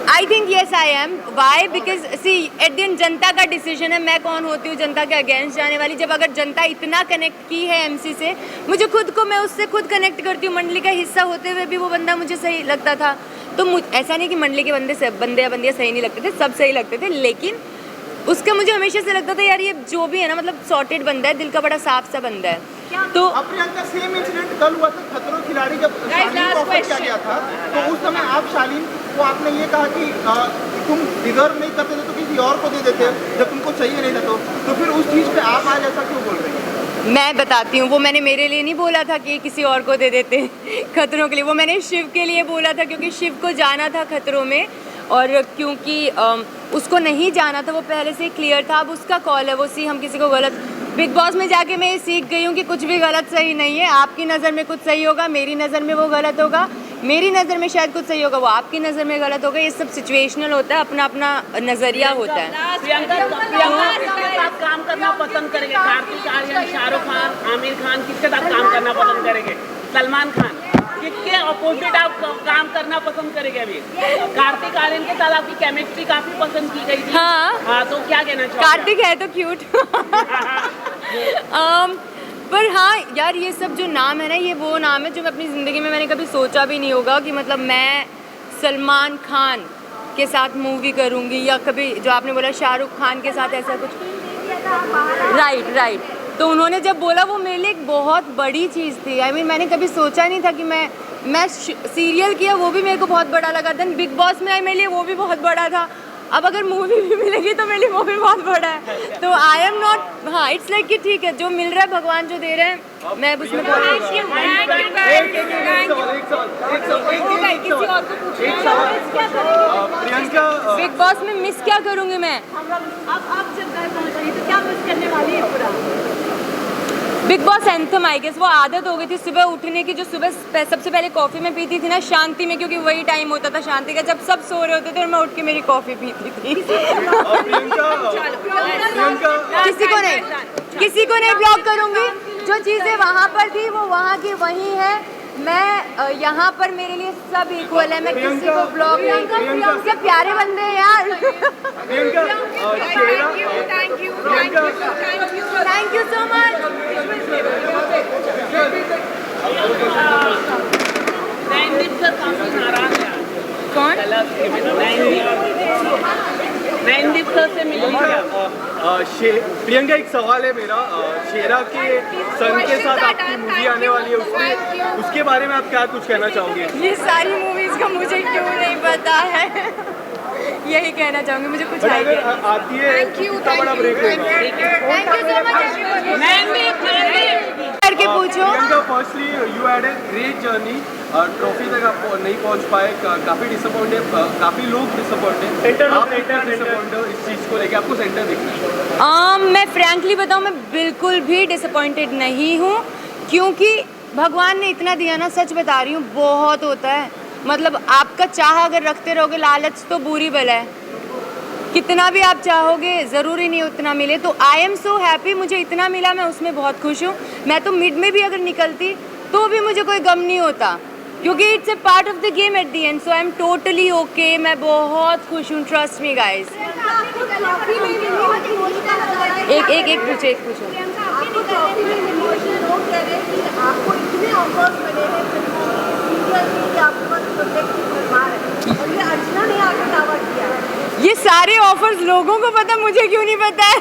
I think yes I am. Why? Because see at the end जनता का डिसीजन है, मैं कौन होती हूँ जनता के अगेंस्ट जाने वाली। जब अगर जनता इतना कनेक्ट की है MC से, मुझे खुद को, मैं उससे खुद कनेक्ट करती हूँ। मंडली का हिस्सा होते हुए भी वो बंदा मुझे सही लगता था, तो ऐसा नहीं कि मंडली के बंदे या बंदियाँ सही नहीं लगते थे, सब सही लगते थे, लेकिन उसका मुझे हमेशा से लगता था यार ये जो भी है ना, मतलब सॉर्टेड बंदा है, दिल का बड़ा साफ सा बंदा है। तो प्रियंका, सेम इंसिडेंट कल हुआ था खतरों खिलाड़ी, जब शालीन को ऑफर किया गया था, तो उस समय आप शालीन को आपने ये कहा कि तुम डिजर्व नहीं करते थे तो किसी और को दे देते जब तुमको चाहिए नहीं था, तो फिर उस चीज़ पे आप आज ऐसा क्यों बोल रहे हैं? मैं बताती हूँ, वो मैंने मेरे लिए नहीं बोला था कि किसी और को दे देते खतरों के लिए, वो मैंने शिव के लिए बोला था, क्योंकि शिव को जाना था खतरों में, और क्योंकि उसको नहीं जाना था, वो पहले से क्लियर था। अब उसका कॉल है, वो हम किसी को गलत, बिग बॉस में जाके मैं ये सीख गई हूँ कि कुछ भी गलत सही नहीं है। आपकी नज़र में कुछ सही होगा, मेरी नज़र में वो गलत होगा, मेरी नज़र में शायद कुछ सही होगा, वो आपकी नज़र में गलत होगा। ये सब सिचुएशनल होता है, अपना अपना नज़रिया होता है। प्रियंका किसके साथ काम करना पसंद करेंगे? कार्तिक आर्यन, शाहरुख खान, आमिर खान, किसके साथ काम करना पसंद करेंगे? सलमान खान, किसके अपोजिट आप काम करना पसंद करेंगे? अभी कार्तिक आर्यन के साथ आपकी केमिस्ट्री काफी पसंद की गई थी। हाँ, तो क्या कहना चाहोगे? कार्तिक है तो क्यूट। पर हाँ यार, ये सब जो नाम है ना, ये वो नाम है जो मैं अपनी ज़िंदगी में मैंने कभी सोचा भी नहीं होगा कि मतलब मैं सलमान खान के साथ मूवी करूँगी, या कभी जो आपने बोला शाहरुख खान के साथ ऐसा कुछ। राइट। तो उन्होंने जब बोला, वो मेरे लिए एक बहुत बड़ी चीज़ थी। I mean, मैंने कभी सोचा नहीं था कि मैं सीरियल किया, वो भी मेरे को बहुत बड़ा लगा। देन बिग बॉस में आई, मेरे लिए वो भी बहुत बड़ा था। अब अगर मूवी भी मिलेगी तो मेरे लिए वो भी बहुत बड़ा है। तो आई एम नॉट, हाँ, इट्स लाइक कि ठीक है, जो मिल रहा है भगवान जो दे रहे हैं, मैं उसमें बिग बॉस में मिस क्या करूँगी मैं? अब जब घर पहुंच रही तो क्या मिस करने वाली है पूरा? Bigg Boss anthem, I guess वो आदत हो गई थी सुबह उठने की, जो सुबह सबसे पहले कॉफ़ी में पीती थी ना शांति में, क्योंकि वही टाइम होता था शांति का, जब सब सो रहे होते थे और मैं उठ के मेरी कॉफ़ी पीती थी। किसी को नहीं ब्लॉक करूँगी, जो चीज़ें वहाँ पर थी वो वहाँ की वहीं है, मैं यहाँ पर मेरे लिए सब इक्वल है, मैं किसी को ब्लॉक नहीं करती। सबसे प्यारे बंदे हैं यार। Priyanka thank you so much. Naindeep sir काफी नाराज है। कौन? नैनदीप सर से मिली क्या? प्रियंका एक सवाल है मेरा, शेरा के सन के साथ आपकी मूवी आने वाली है, उसके बारे में आप क्या कुछ कहना चाहोगे? ये सारी मूवीज का मुझे क्यों नहीं पता है, यही कहना चाहूँगी, मुझे कुछ बट अगर आइडिया। आती है कितना बड़ा ब्रेक होगा? Thank you so much. करके पूछो। Priyanka, firstly you had a great journey, trophy तक आप नहीं पहुंच पाए, काफी डिसअपॉइंटेड, काफी लोग डिसअपॉइंटेड, आप डिसअपॉइंटेड इस चीज को लेके, आपको सेंटर देखना है। मैं फ्रैंकली बताऊँ, मैं बिल्कुल भी डिसअपॉइंटेड नहीं हूँ, क्योंकि भगवान ने इतना दिया ना, सच बता रही हूँ, बहुत होता है। मतलब आपका चाह अगर रखते रहोगे, लालच तो बुरी बला है, कितना भी आप चाहोगे ज़रूरी नहीं उतना मिले। तो आई एम सो हैप्पी, मुझे इतना मिला, मैं उसमें बहुत खुश हूँ। मैं तो मिड में भी अगर निकलती तो भी मुझे कोई गम नहीं होता, क्योंकि it's a part of the game at the and. So I am totally okay, मैं बहुत खुश हूँ, ट्रस्ट मी गाइस। एक पूछो। आपको ट्रॉफी में इमोशनल लोग कह रहे हैं कि आपको इतने ऑफर्स मिले हैं कि आपके पास प्रोजेक्ट निर्माण है, और ये अर्चना ने आगे दावा किया है। ये सारे ऑफर्स लोगों को पता, मुझे क्यों नहीं पता है?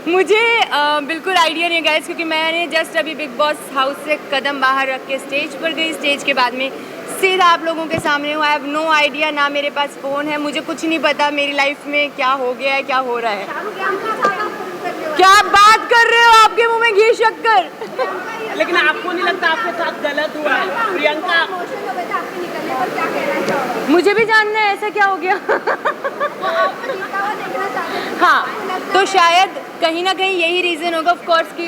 मुझे बिल्कुल आइडिया नहीं गाइस, क्योंकि मैंने जस्ट अभी बिग बॉस हाउस से कदम बाहर रख के स्टेज पर गई। स्टेज के बाद में सीधा आप लोगों के सामने हूँ। आई हैव नो आइडिया, ना मेरे पास फ़ोन है, मुझे कुछ नहीं पता मेरी लाइफ में क्या हो गया है, क्या हो रहा है। क्या आप बात कर रहे हो? आपके मुंह में घी शक्कर। लेकिन आपको नहीं लगता आपके साथ गलत हुआ है? प्रियंका, मुझे भी जानना है ऐसा क्या हो गया। हाँ, तो शायद कहीं ना कहीं यही रीज़न होगा ऑफ कोर्स कि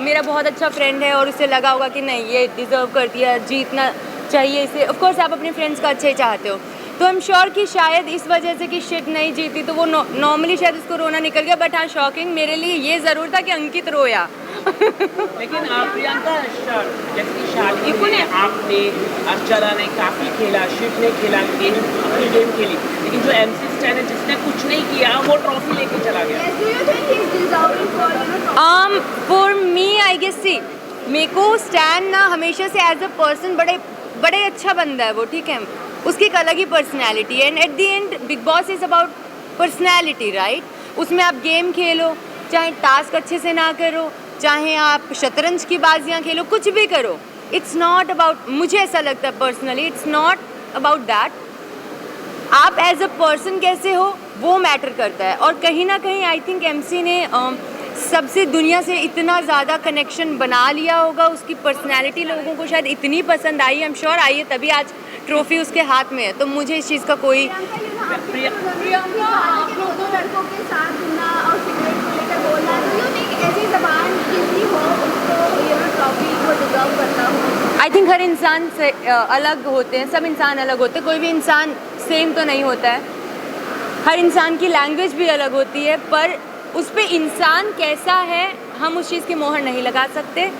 मेरा बहुत अच्छा फ्रेंड है और उसे लगा होगा कि नहीं, ये डिज़र्व करती है, जीतना चाहिए इसे। ऑफ कोर्स आप अपने फ्रेंड्स का अच्छा ही चाहते हो, तो आई एम श्योर कि शायद इस वजह से कि शिट नहीं जीती तो वो नॉर्मली शायद उसको रोना निकल गया। बट हाँ, शॉकिंग मेरे लिए ये ज़रूर था कि अंकित रोया। लेकिन प्रियंका, जैसे कि शादी में आपने, अर्चना ने काफ़ी खेला, शिव ने खेला, गेम अपनी गेम खेली, लेकिन जो MC स्टैन है जिसने कुछ नहीं किया वो ट्रॉफी लेके चला गया। फॉर मी आई गेस, सी मेरे को स्टैन ना हमेशा से एज अ पर्सन बड़े अच्छा बंदा है वो, ठीक है, उसकी एक अलग ही पर्सनैलिटी है। And eight the and big boss is about personality, right? उसमें आप गेम खेलो, चाहे टास्क अच्छे से ना करो, चाहे आप शतरंज की बाजियाँ खेलो, कुछ भी करो, इट्स नॉट अबाउट, मुझे ऐसा लगता है personally, it's not about that. आप एज अ पर्सन कैसे हो वो मैटर करता है। और कहीं ना कहीं आई थिंक MC ने सबसे दुनिया से इतना ज़्यादा कनेक्शन बना लिया होगा, उसकी पर्सनैलिटी लोगों को शायद इतनी पसंद आई, आई एम श्योर आई है, तभी आज ट्रॉफी उसके हाथ में है। तो मुझे इस चीज़ का कोई प्रियंका, आपको दो लड़कों के साथ घूमना और सिगरेट को लेकर बोलना, तो यू थिंक ऐसी जबान किसी हो उसको ये ट्रॉफी को डिजर्व करता हो? आई थिंक हर इंसान से अलग होते हैं, सब इंसान अलग होते हैं, कोई भी इंसान सेम तो नहीं होता है। हर इंसान की लैंग्वेज भी अलग होती है, पर उस पे इंसान कैसा है हम उस चीज़ की मोहर नहीं लगा सकते।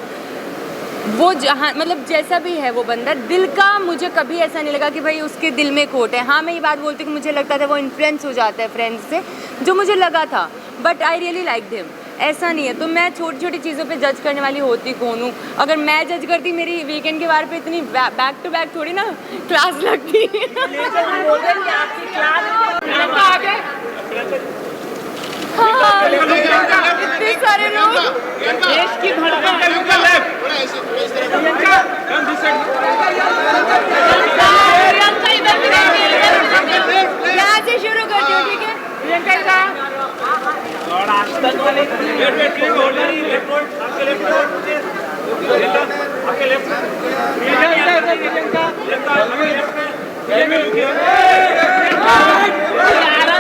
वो जहाँ मतलब जैसा भी है वो बंदा, दिल का मुझे कभी ऐसा नहीं लगा कि भाई उसके दिल में खोट है। हाँ, मैं ये बात बोलती हूँ कि मुझे लगता था वो इन्फ्लुएंस हो जाता है फ्रेंड्स से, जो मुझे लगा था, but I really like him. ऐसा नहीं है, तो मैं छोटी छोटी चीज़ों पे जज करने वाली होती कौन हूँ? अगर मैं जज करती, मेरी वीकेंड के बार पे इतनी बैक टू बैक थोड़ी ना क्लास लगती। हाँ, इतने सारे लोग, देश की धड़कन। यहाँ से शुरू करती हूँ, ठीक है? और आज तक वाले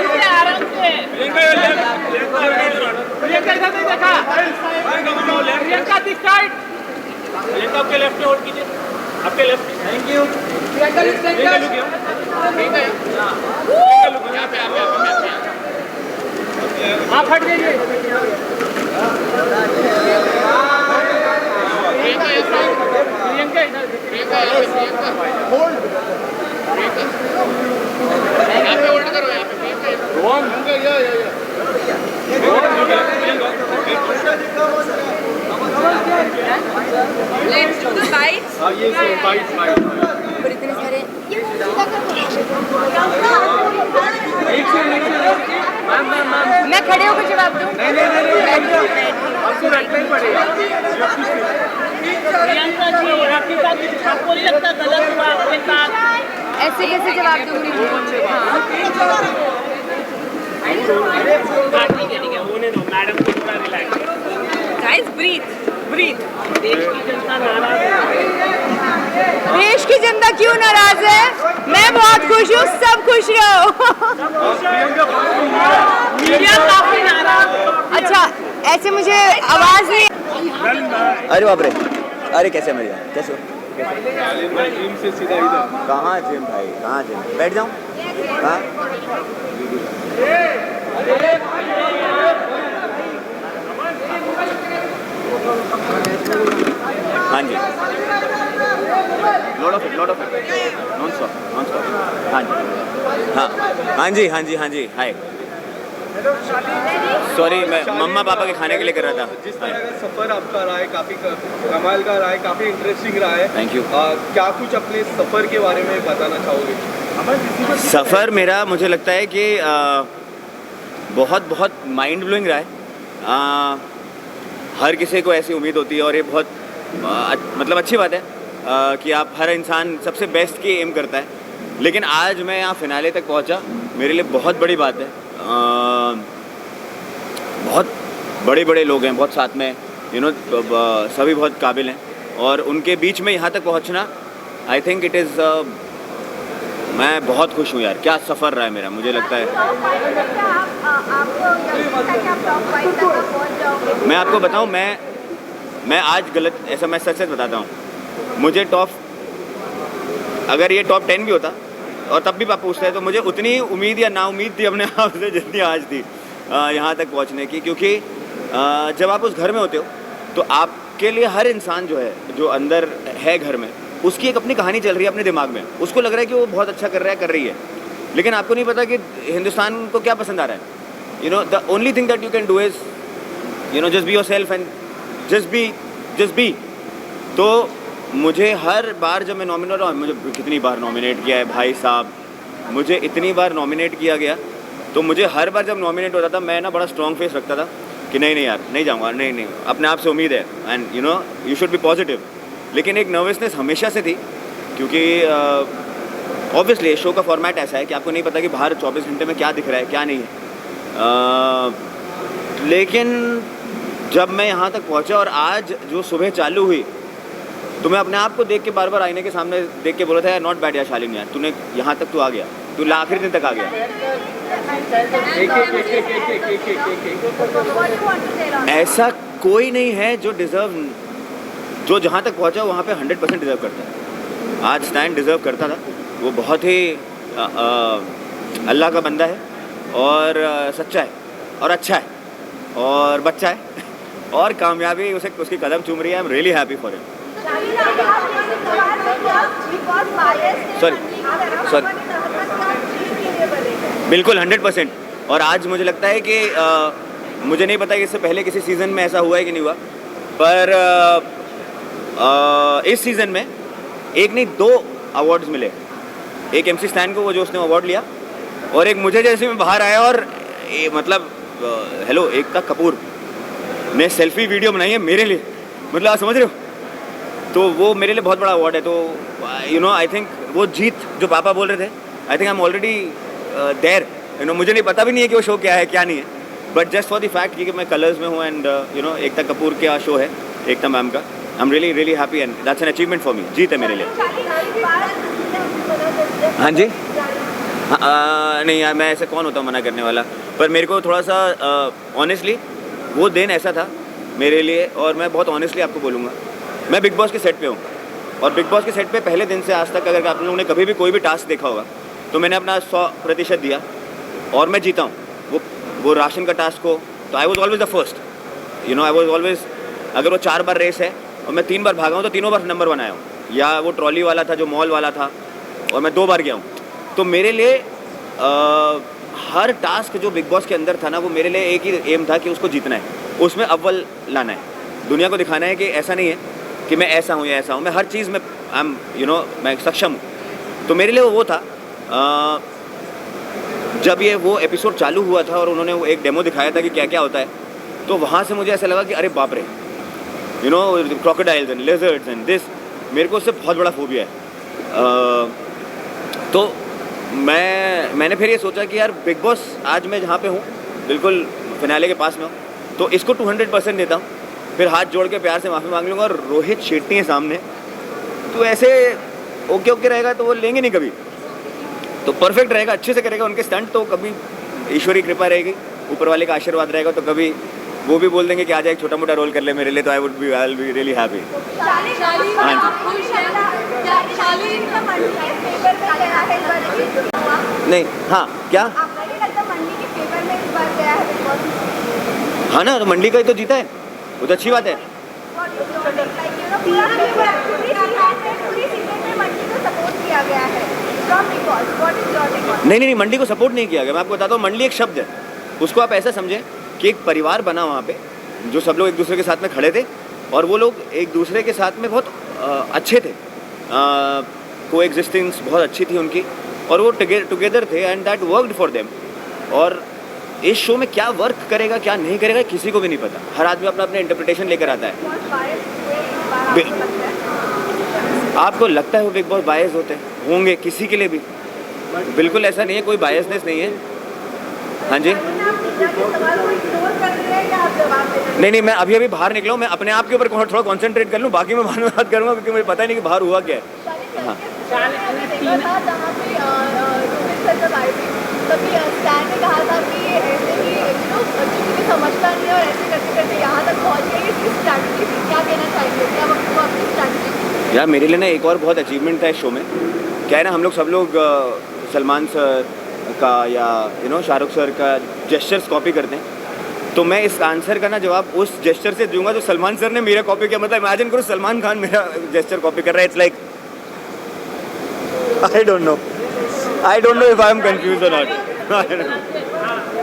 आराम से प्रियंका इधर नहीं देखा। प्रियंका दिस साइड, प्रियंका आपके लेफ्ट में होल्ड कीजिए, आपके left. Thank you. Priyanka look आप हट जाइए। प्रियंका इधर, Let's do the bites. हाँ ये बाइट और इतने सारे मैं खड़े होकर जवाब दूँ। आपको रखना ही पड़ेगा। प्रियंका जी आपके साथ आपको नहीं लगता गलत हुआ आपके साथ? ऐसे कैसे जवाब दूँगी? ठीक है होने दो मैडम को थोड़ा रिलैक्स। Guys, breathe. देश की जनता नाराज है। देश की जनता क्यों नाराज है? मैं बहुत खुश हूँ, सब खुश रहो। मीडिया काफी नाराज। अच्छा, ऐसे मुझे आवाज नहीं। अरे बाप रे, अरे कैसे मिल गया, कैसे हो? मैं जिम से सीधा इधर। कहाँ जिम भाई, कहाँ जिम? बैठ जाऊँ? हाँ हाँ जी, lot of it non stop हाँ जी हाय सॉरी मैं मम्मा पापा के खाने के लिए कर रहा था। जिस तरह का सफर आपका रहा है काफी कमाल का रहा है, काफी इंटरेस्टिंग रहा है। Thank you. क्या कुछ अपने सफर के बारे में बताना चाहोगे? सफ़र मेरा मुझे लगता है कि बहुत माइंड ब्लोइंग रहा है। हर किसी को ऐसी उम्मीद होती है और ये बहुत मतलब अच्छी बात है कि आप हर इंसान सबसे बेस्ट की एम करता है, लेकिन आज मैं यहाँ फिनाले तक पहुँचा, मेरे लिए बहुत बड़ी बात है। बहुत बड़े लोग हैं, बहुत साथ में सभी बहुत काबिल हैं और उनके बीच में यहाँ तक पहुँचना आई थिंक इट इज़ मैं बहुत खुश हूँ यार। क्या सफ़र रहा है मेरा, मुझे लगता है। मैं आपको बताऊँ, मैं आज गलत ऐसा मैं सच बताता हूँ, मुझे अगर ये टॉप 10 भी होता और तब भी आप पूछते हैं तो मुझे उतनी उम्मीद या नाउम्मीद थी अपने आप से जितनी आज थी यहाँ तक पहुँचने की। क्योंकि जब आप उस घर में होते हो तो आपके लिए हर इंसान जो अंदर है घर में, उसकी एक अपनी कहानी चल रही है अपने दिमाग में। उसको लग रहा है कि वो बहुत अच्छा कर रहा है, कर रही है, लेकिन आपको नहीं पता कि हिंदुस्तान को क्या पसंद आ रहा है। The only thing that you can do is just be your self and just be. तो मुझे हर बार जब मैं नॉमिनेट हुआ, मुझे कितनी बार नॉमिनेट किया है भाई साहब, मुझे इतनी बार नॉमिनेट किया गया, तो मुझे हर बार जब नॉमिनेट होता था मैं ना बड़ा स्ट्रॉन्ग फेस रखता था कि नहीं यार नहीं जाऊँगा, नहीं अपने आप से उम्मीद है and you should be positive. लेकिन एक नर्वसनेस हमेशा से थी, क्योंकि ऑब्वियसली शो का फॉर्मेट ऐसा है कि आपको नहीं पता कि बाहर 24 घंटे में क्या दिख रहा है क्या नहीं है। लेकिन जब मैं यहाँ तक पहुँचा और आज जो सुबह चालू हुई, तो मैं अपने आप को देख के बार बार आईने के सामने देख के बोला था यार नॉट बैड यार शालिनी यार, तूने यहाँ तक तो आ गया, तू आखिरी दिन तक आ गया। ऐसा कोई नहीं है जो डिज़र्व, जो जहाँ तक पहुँचा वहाँ पे 100% डिज़र्व करता है। आज स्टैंड डिज़र्व करता था, वो बहुत ही अल्लाह का बंदा है और सच्चा है और अच्छा है और बच्चा है और कामयाबी उसकी कदम चूम रही है। आई am really happy for him. Sorry बिल्कुल 100%। और आज मुझे लगता है कि मुझे नहीं पता कि इससे पहले किसी सीज़न में ऐसा हुआ है कि नहीं हुआ, पर इस सीज़न में एक नहीं 2 अवार्ड्स मिले। एक MC स्टैन को वो जो उसने अवार्ड लिया, और एक मुझे जैसे मैं बाहर आया और मतलब हेलो एकता कपूर ने सेल्फी वीडियो बनाई है मेरे लिए, मतलब आप समझ रहे हो, तो वो मेरे लिए बहुत बड़ा अवार्ड है। तो आई थिंक वो जीत जो पापा बोल रहे थे, I think I am already there. मुझे नहीं पता भी नहीं है कि वो शो क्या है क्या नहीं है, but just for the fact कि मैं कलर्स में हूँ एंड एकता कपूर का शो है, एकता मैम का, I am really happy and that's an achievement for me. जीत है मेरे लिए। हाँ जी नहीं यार, मैं ऐसे कौन होता हूँ मना करने वाला, पर मेरे को थोड़ा सा ऑनेस्टली वो दिन ऐसा था मेरे लिए, और मैं बहुत ऑनेस्टली आपको बोलूँगा, मैं बिग बॉस के सेट पे हूँ और बिग बॉस के सेट पे पहले दिन से आज तक अगर आप लोगों ने कभी भी कोई भी टास्क देखा होगा तो मैंने अपना 100% दिया और मैं जीता हूँ। वो राशन का टास्क हो तो I was always the first, I was always, अगर वो 4 बार रेस है और मैं 3 बार भागा हूँ तो तीनों बार नंबर 1 आया हूँ, या वो ट्रॉली वाला था जो मॉल वाला था, और मैं 2 बार गया हूँ। तो मेरे लिए हर टास्क जो बिग बॉस के अंदर था ना, वो मेरे लिए एक ही एम था कि उसको जीतना है, उसमें अव्वल लाना है, दुनिया को दिखाना है कि ऐसा नहीं है कि मैं ऐसा हूँ या ऐसा हूँ, मैं हर चीज़ में मैं सक्षम हूँ। तो मेरे लिए वो था। जब ये वो एपिसोड चालू हुआ था और उन्होंने वो एक डेमो दिखाया था कि क्या क्या होता है, तो वहाँ से मुझे ऐसा लगा कि अरे बाप रे, crocodiles and lizards and this, मेरे को उससे बहुत बड़ा फोबिया है। तो मैंने फिर ये सोचा कि यार बिग बॉस आज मैं जहाँ पे हूँ, बिल्कुल फिनाले के पास में हूँ, तो इसको 200% देता हूँ, फिर हाथ जोड़ के प्यार से माफ़ी मांग लूँगा। और रोहित शेट्टी है सामने, तो ऐसे ओके रहेगा तो वो लेंगे नहीं कभी, तो परफेक्ट रहेगा, अच्छे से करेगा उनके स्टंट, तो कभी ईश्वरी कृपा रहेगी, ऊपर वाले का आशीर्वाद रहेगा, तो कभी वो भी बोल देंगे कि आज एक छोटा मोटा रोल कर ले मेरे लिए, तो I will be really happy. नहीं, हाँ क्या, हाँ ना, तो मंडी का ही तो जीता है, वो तो अच्छी बात है। नहीं, मंडी को सपोर्ट नहीं किया गया। मैं आपको बताता हूँ, मंडी एक शब्द है, उसको आप ऐसा समझें कि एक परिवार बना वहाँ पे, जो सब लोग एक दूसरे के साथ में खड़े थे, और वो लोग एक दूसरे के साथ में बहुत अच्छे थे, को एग्जिस्टेंस बहुत अच्छी थी उनकी, और वो टुगेदर थे, and that worked for them. और इस शो में क्या वर्क करेगा क्या नहीं करेगा किसी को भी नहीं पता, हर आदमी अपना अपना इंटरप्रिटेशन लेकर आता है। आपको लगता है वो बिग बॉस बायस होंगे किसी के लिए भी? बिल्कुल ऐसा नहीं है, कोई बायसनेस नहीं है। हाँ जी, नहीं, मैं अभी बाहर निकला हूँ, मैं अपने आप के ऊपर थोड़ा कॉन्सेंट्रेट कर लूँ, बाकी मैं बाद में बात करूँगा, क्योंकि मुझे पता ही नहीं कि बाहर हुआ क्या है। हाँ, तभी स्टैन ने कहा था कि ऐसे ही चीज़ें समझता नहीं है और ऐसे करते करते यहाँ तक पहुँच गए। इसकी स्ट्रैटेजी क्या कहना चाहेंगे, क्या वो अपनी स्ट्रैटेजी? यार मेरे लिए ना एक और बहुत अचीवमेंट था इस शो में। क्या है ना, हम लोग सब लोग सलमान सर का या शाहरुख सर का जेस्चर्स कॉपी करते हैं, तो मैं इस आंसर का ना जवाब उस जेस्चर से दूंगा जो सलमान सर ने मेरा कॉपी किया। मतलब इमेजिन करो सलमान खान मेरा जेस्चर कॉपी कर रहा है, it's like I don't know if I am confuse और नॉट।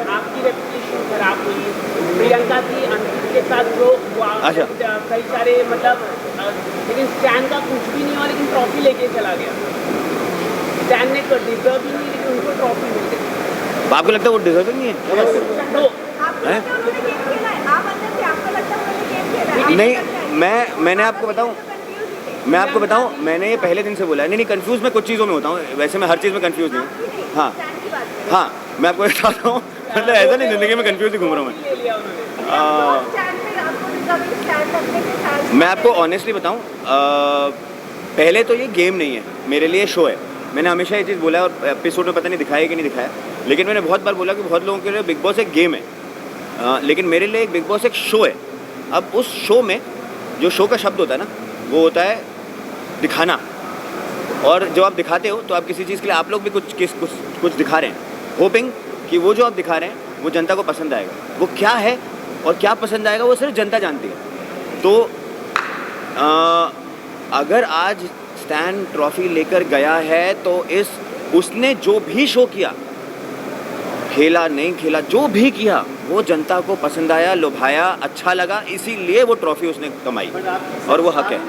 आपकी रेपुटेशन खराब हुई प्रियंका की अंकित के साथ, जो अच्छा, कई सारे मतलब, लेकिन स्टैन का कुछ भी नहीं हुआ, लेकिन ट्रॉफी लेके चला गया। स्टैन ने डिजर्व ही नहीं, लेकिन उनको ट्रॉफी मिल गई। आपको लगता है वो डिजर्व नहीं है? नहीं, मैंने आपको बताऊं, मैंने ये पहले दिन से बोला है। नहीं, कंफ्यूज मैं कुछ चीज़ों में होता हूँ, वैसे मैं हर चीज़ में कंफ्यूज नहीं हूँ। हाँ, मैं आपको बताता हूँ, मतलब ऐसा नहीं ज़िंदगी में कंफ्यूज ही घूम रहा हूँ मैं आपको ऑनेस्टली बताऊँ, पहले तो ये गेम नहीं है, मेरे लिए शो है। मैंने हमेशा ये चीज़ बोला है, और एपिसोड में पता नहीं दिखाया कि नहीं दिखाया, लेकिन मैंने बहुत बार बोला कि बहुत लोगों के लिए बिग बॉस एक गेम है, लेकिन मेरे लिए बिग बॉस एक शो है। अब उस शो में जो शो का शब्द होता है ना, वो होता है दिखाना, और जब आप दिखाते हो तो आप किसी चीज़ के लिए आप लोग भी कुछ दिखा रहे हैं, होपिंग कि वो जो आप दिखा रहे हैं वो जनता को पसंद आएगा। वो क्या है और क्या पसंद आएगा वो सिर्फ जनता जानती है। तो अगर आज स्टैन ट्रॉफी लेकर गया है तो उसने जो भी शो किया, खेला नहीं खेला, जो भी किया, वो जनता को पसंद आया, लुभाया, अच्छा लगा, इसीलिए वो ट्रॉफी उसने कमाई, और वो हक है।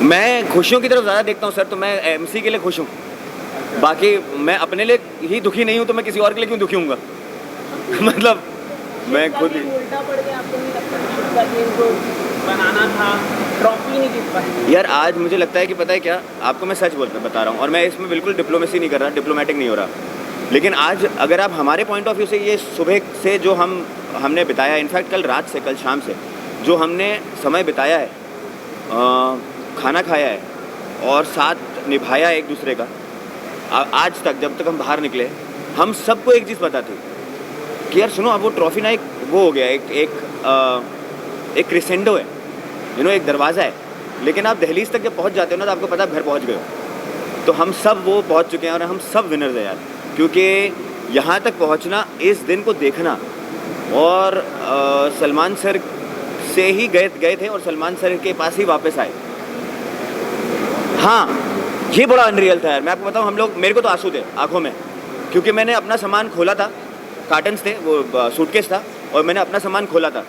मैं खुशियों की तरफ ज़्यादा देखता हूँ सर, तो मैं एमसी के लिए खुश हूँ, बाकी मैं अपने लिए ही दुखी नहीं हूँ, तो मैं किसी और के लिए क्यों दुखी हूँगा? मतलब मैं खुद ही उल्टा पड़ गया, आपको नहीं लगता बनाना था, ट्रॉफी नहीं जीत पाए? यार आज मुझे लगता है कि पता है क्या, आपको मैं सच बता रहा हूँ, और मैं इसमें बिल्कुल डिप्लोमेसी नहीं कर रहा, डिप्लोमेटिक नहीं हो रहा, लेकिन आज अगर आप हमारे पॉइंट ऑफ व्यू से ये सुबह से जो हमने बिताया, इनफैक्ट कल शाम से जो हमने समय बिताया है, खाना खाया है और साथ निभाया एक दूसरे का, आज तक जब तक हम बाहर निकले, हम सबको एक चीज़ पता थी कि यार सुनो, अब वो ट्रॉफी ना एक वो हो गया, एक क्रिसेंडो है, एक दरवाज़ा है, लेकिन आप दहलीज तक जब पहुंच जाते हो ना, तो आपको पता है घर पहुंच गए हो। तो हम सब वो पहुंच चुके हैं, और हम सब विनर्स हैं यार, क्योंकि यहाँ तक पहुंचना, इस दिन को देखना, और सलमान सर से ही गए थे और सलमान सर के पास ही वापस आए। हाँ, ये बड़ा अनरियल था यार। मैं आपको बताऊँ, हम लोग, मेरे को तो आंसू थे आंखों में, क्योंकि मैंने अपना सामान खोला था, कार्टन्स थे, वो सूटकेस था, और मैंने अपना सामान खोला था।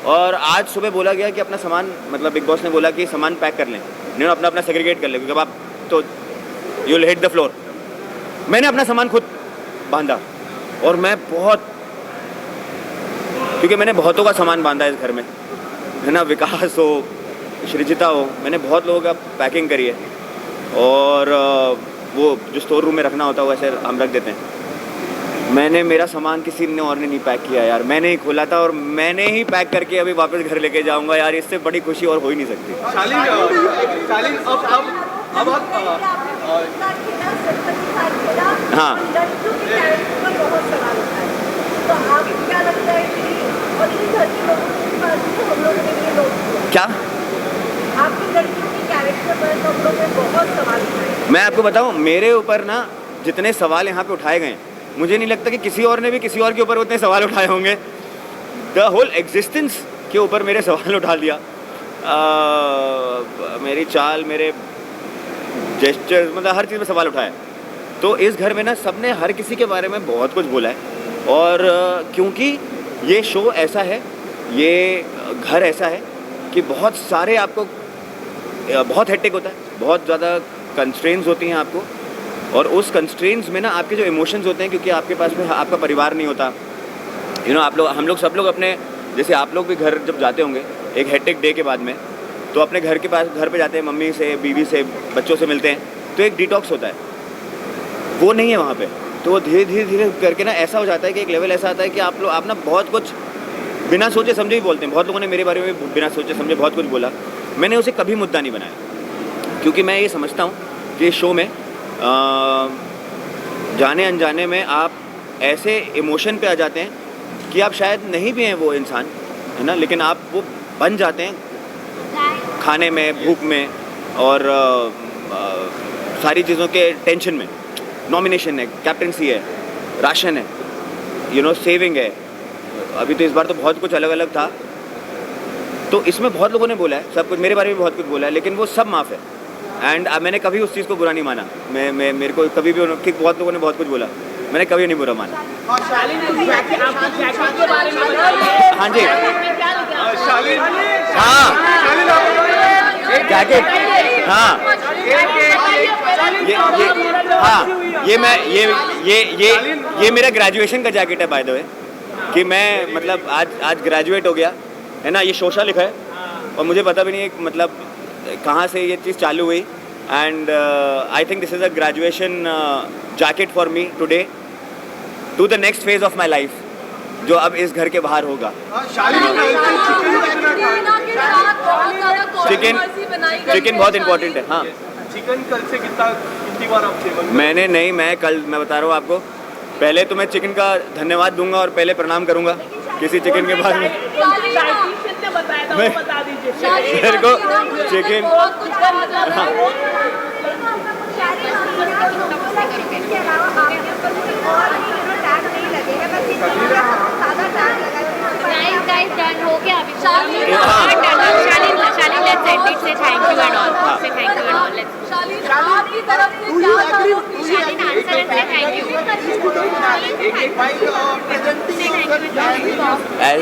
और आज सुबह बोला गया कि अपना सामान, मतलब बिग बॉस ने बोला कि सामान पैक कर लें, नहीं अपना अपना सेग्रीगेट कर लें, क्योंकि अब आप तो you will hit the floor. मैंने अपना सामान खुद बांधा, और मैं बहुत, क्योंकि मैंने बहुतों का सामान बांधा है इस घर में, है ना, विकास हो, श्रीजिता हो, मैंने बहुत लोगों का पैकिंग करी है। और वो जो स्टोर रूम में रखना होता है वो ऐसे हम रख देते हैं। मैंने, मेरा सामान किसी ने और ने नहीं पैक किया यार, मैंने ही खोला था और मैंने ही पैक करके अभी वापस घर लेके जाऊंगा यार। इससे बड़ी खुशी और हो ही नहीं सकती। शालीन अब हाँ, क्या मैं आपको बताऊं, मेरे ऊपर ना जितने सवाल यहाँ पे उठाए गए, मुझे नहीं लगता कि किसी और ने भी किसी और के ऊपर उतने सवाल उठाए होंगे। द होल एग्जिस्टेंस के ऊपर मेरे सवाल उठा दिया, मेरी चाल, मेरे जेस्चर्स, मतलब हर चीज़ में सवाल उठाया। तो इस घर में ना सबने हर किसी के बारे में बहुत कुछ बोला है। और क्योंकि ये शो ऐसा है, ये घर ऐसा है कि बहुत सारे आपको, बहुत हेक्टिक होता है, बहुत ज़्यादा कंस्ट्रेंट्स होती हैं आपको, और उस कंस्ट्रेंट्स में ना आपके जो इमोशंस होते हैं, क्योंकि आपके पास में आपका परिवार नहीं होता, यू नो, आप लोग, हम लोग, सब लोग अपने, जैसे आप लोग भी घर जब जाते होंगे एक हेक्टिक डे के बाद में, तो अपने घर के पास, घर पे जाते हैं, मम्मी से, बीवी से, बच्चों से मिलते हैं, तो एक डिटॉक्स होता है, वो नहीं है वहाँ पे। तो धीरे धीरे धीरे करके ना ऐसा हो जाता है कि एक लेवल ऐसा आता है कि आप लोग, आप ना बहुत कुछ बिना सोचे समझे ही बोलते हैं। बहुत लोगों ने मेरे बारे में बिना सोचे समझे बहुत कुछ बोला, मैंने उसे कभी मुद्दा नहीं बनाया, क्योंकि मैं ये समझता हूँ कि इस शो में जाने अनजाने में आप ऐसे इमोशन पे आ जाते हैं कि आप शायद नहीं भी हैं वो इंसान, है ना, लेकिन आप वो बन जाते हैं खाने में, भूख में, और सारी चीज़ों के टेंशन में। नॉमिनेशन है, कैप्टनसी है, राशन है, यू नो, सेविंग है, अभी तो इस बार तो बहुत कुछ अलग अलग था। तो इसमें बहुत लोगों ने बोला है, सब कुछ मेरे बारे में बहुत कुछ बोला है, लेकिन वो सब माफ़ है। एंड मैंने कभी उस चीज़ को बुरा नहीं माना। मैं मेरे को कभी भी, बहुत लोगों ने बहुत कुछ बोला, मैंने कभी नहीं बुरा माना। हाँ जी, हाँ जैकेट, हाँ ये मेरा ग्रेजुएशन का जैकेट है बाय द वे, कि मैं मतलब आज ग्रेजुएट हो गया, है ना। ये शोशा लिखा है और मुझे पता भी नहीं है मतलब कहाँ से ये चीज़ चालू हुई। And I think this is a graduation jacket for me today to the next phase of my life, जो अब इस घर के बाहर होगा। चिकन बहुत इम्पोर्टेंट है। हाँ, चिकन कल से कितनी बार आप सेवन? मैंने नहीं, मैं बता रहा हूँ आपको, पहले तो मैं चिकन का धन्यवाद दूंगा और पहले प्रणाम करूंगा किसी चिकन के बाद में। मेरे को चिकन, गाइस डन हो गया अभी। शालीन आपकी तरफ से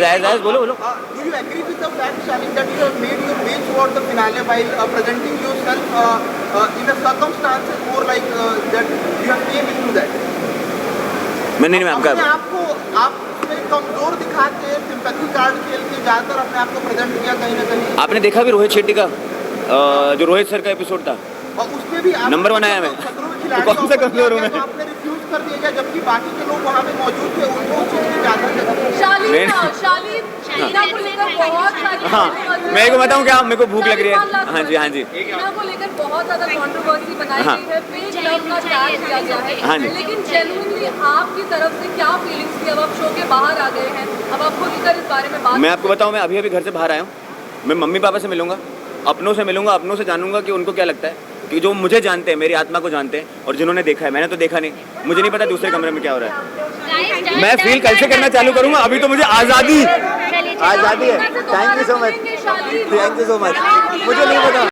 क्या बोलो बोलो। Do you agree with the fact, Shaleen, that you have made your way toward the finale while presenting yourself in a circumstances more like that you have came into that? मैंने नहीं अपने आप को आप उसमें कमजोर दिखाते, सिंपैथी कार्ड खेल के ज़्यादातर अपने आप को प्रेजेंट किया कहीं ना कहीं। आपने देखा भी रोहित शेट्टी का जो रोहित सर का एपिसोड था, और उसमें भी नंबर 1 आया मैं, तो कौन सा कमजोर हूँ मैं? आपने रिफ्यूज कर दिया गया, जबकि बाकी के लोग वहाँ पे मौजूद थे, उनको उस चीज़ की ज़्यादा जगह। शालीन को लेकर बहुत सारी, हाँ, मैं को बताऊँ क्या, मेरे को भूख लग रही है। हाँ जी, हाँ जी, मीना को लेकर बहुत ज़्यादा कंट्रोवर्सी बनाई गई है, फेक लव का टैग दिया गया है। हाँ जी। लेकिन जेन्युइनली आपकी तरफ से क्या फीलिंग्स थी? अब आप शो के बाहर आ गए हैं, अब आप खुलकर इस बारे में बात। मैं आपको बताऊँ, मैं अभी घर से बाहर आया हूँ, मैं मम्मी पापा से मिलूंगा, अपनों से मिलूंगा, अपनों से जानूंगा कि उनको क्या लगता है, कि जो मुझे जानते हैं, मेरी आत्मा को जानते हैं, और जिन्होंने देखा है, मैंने तो देखा नहीं, मुझे नहीं पता दूसरे कमरे में क्या हो रहा है। मैं फील कल से करना चालू करूंगा, अभी तो मुझे आज़ादी आज़ादी है। Thank you so much, thank you so much. मुझे नहीं पता।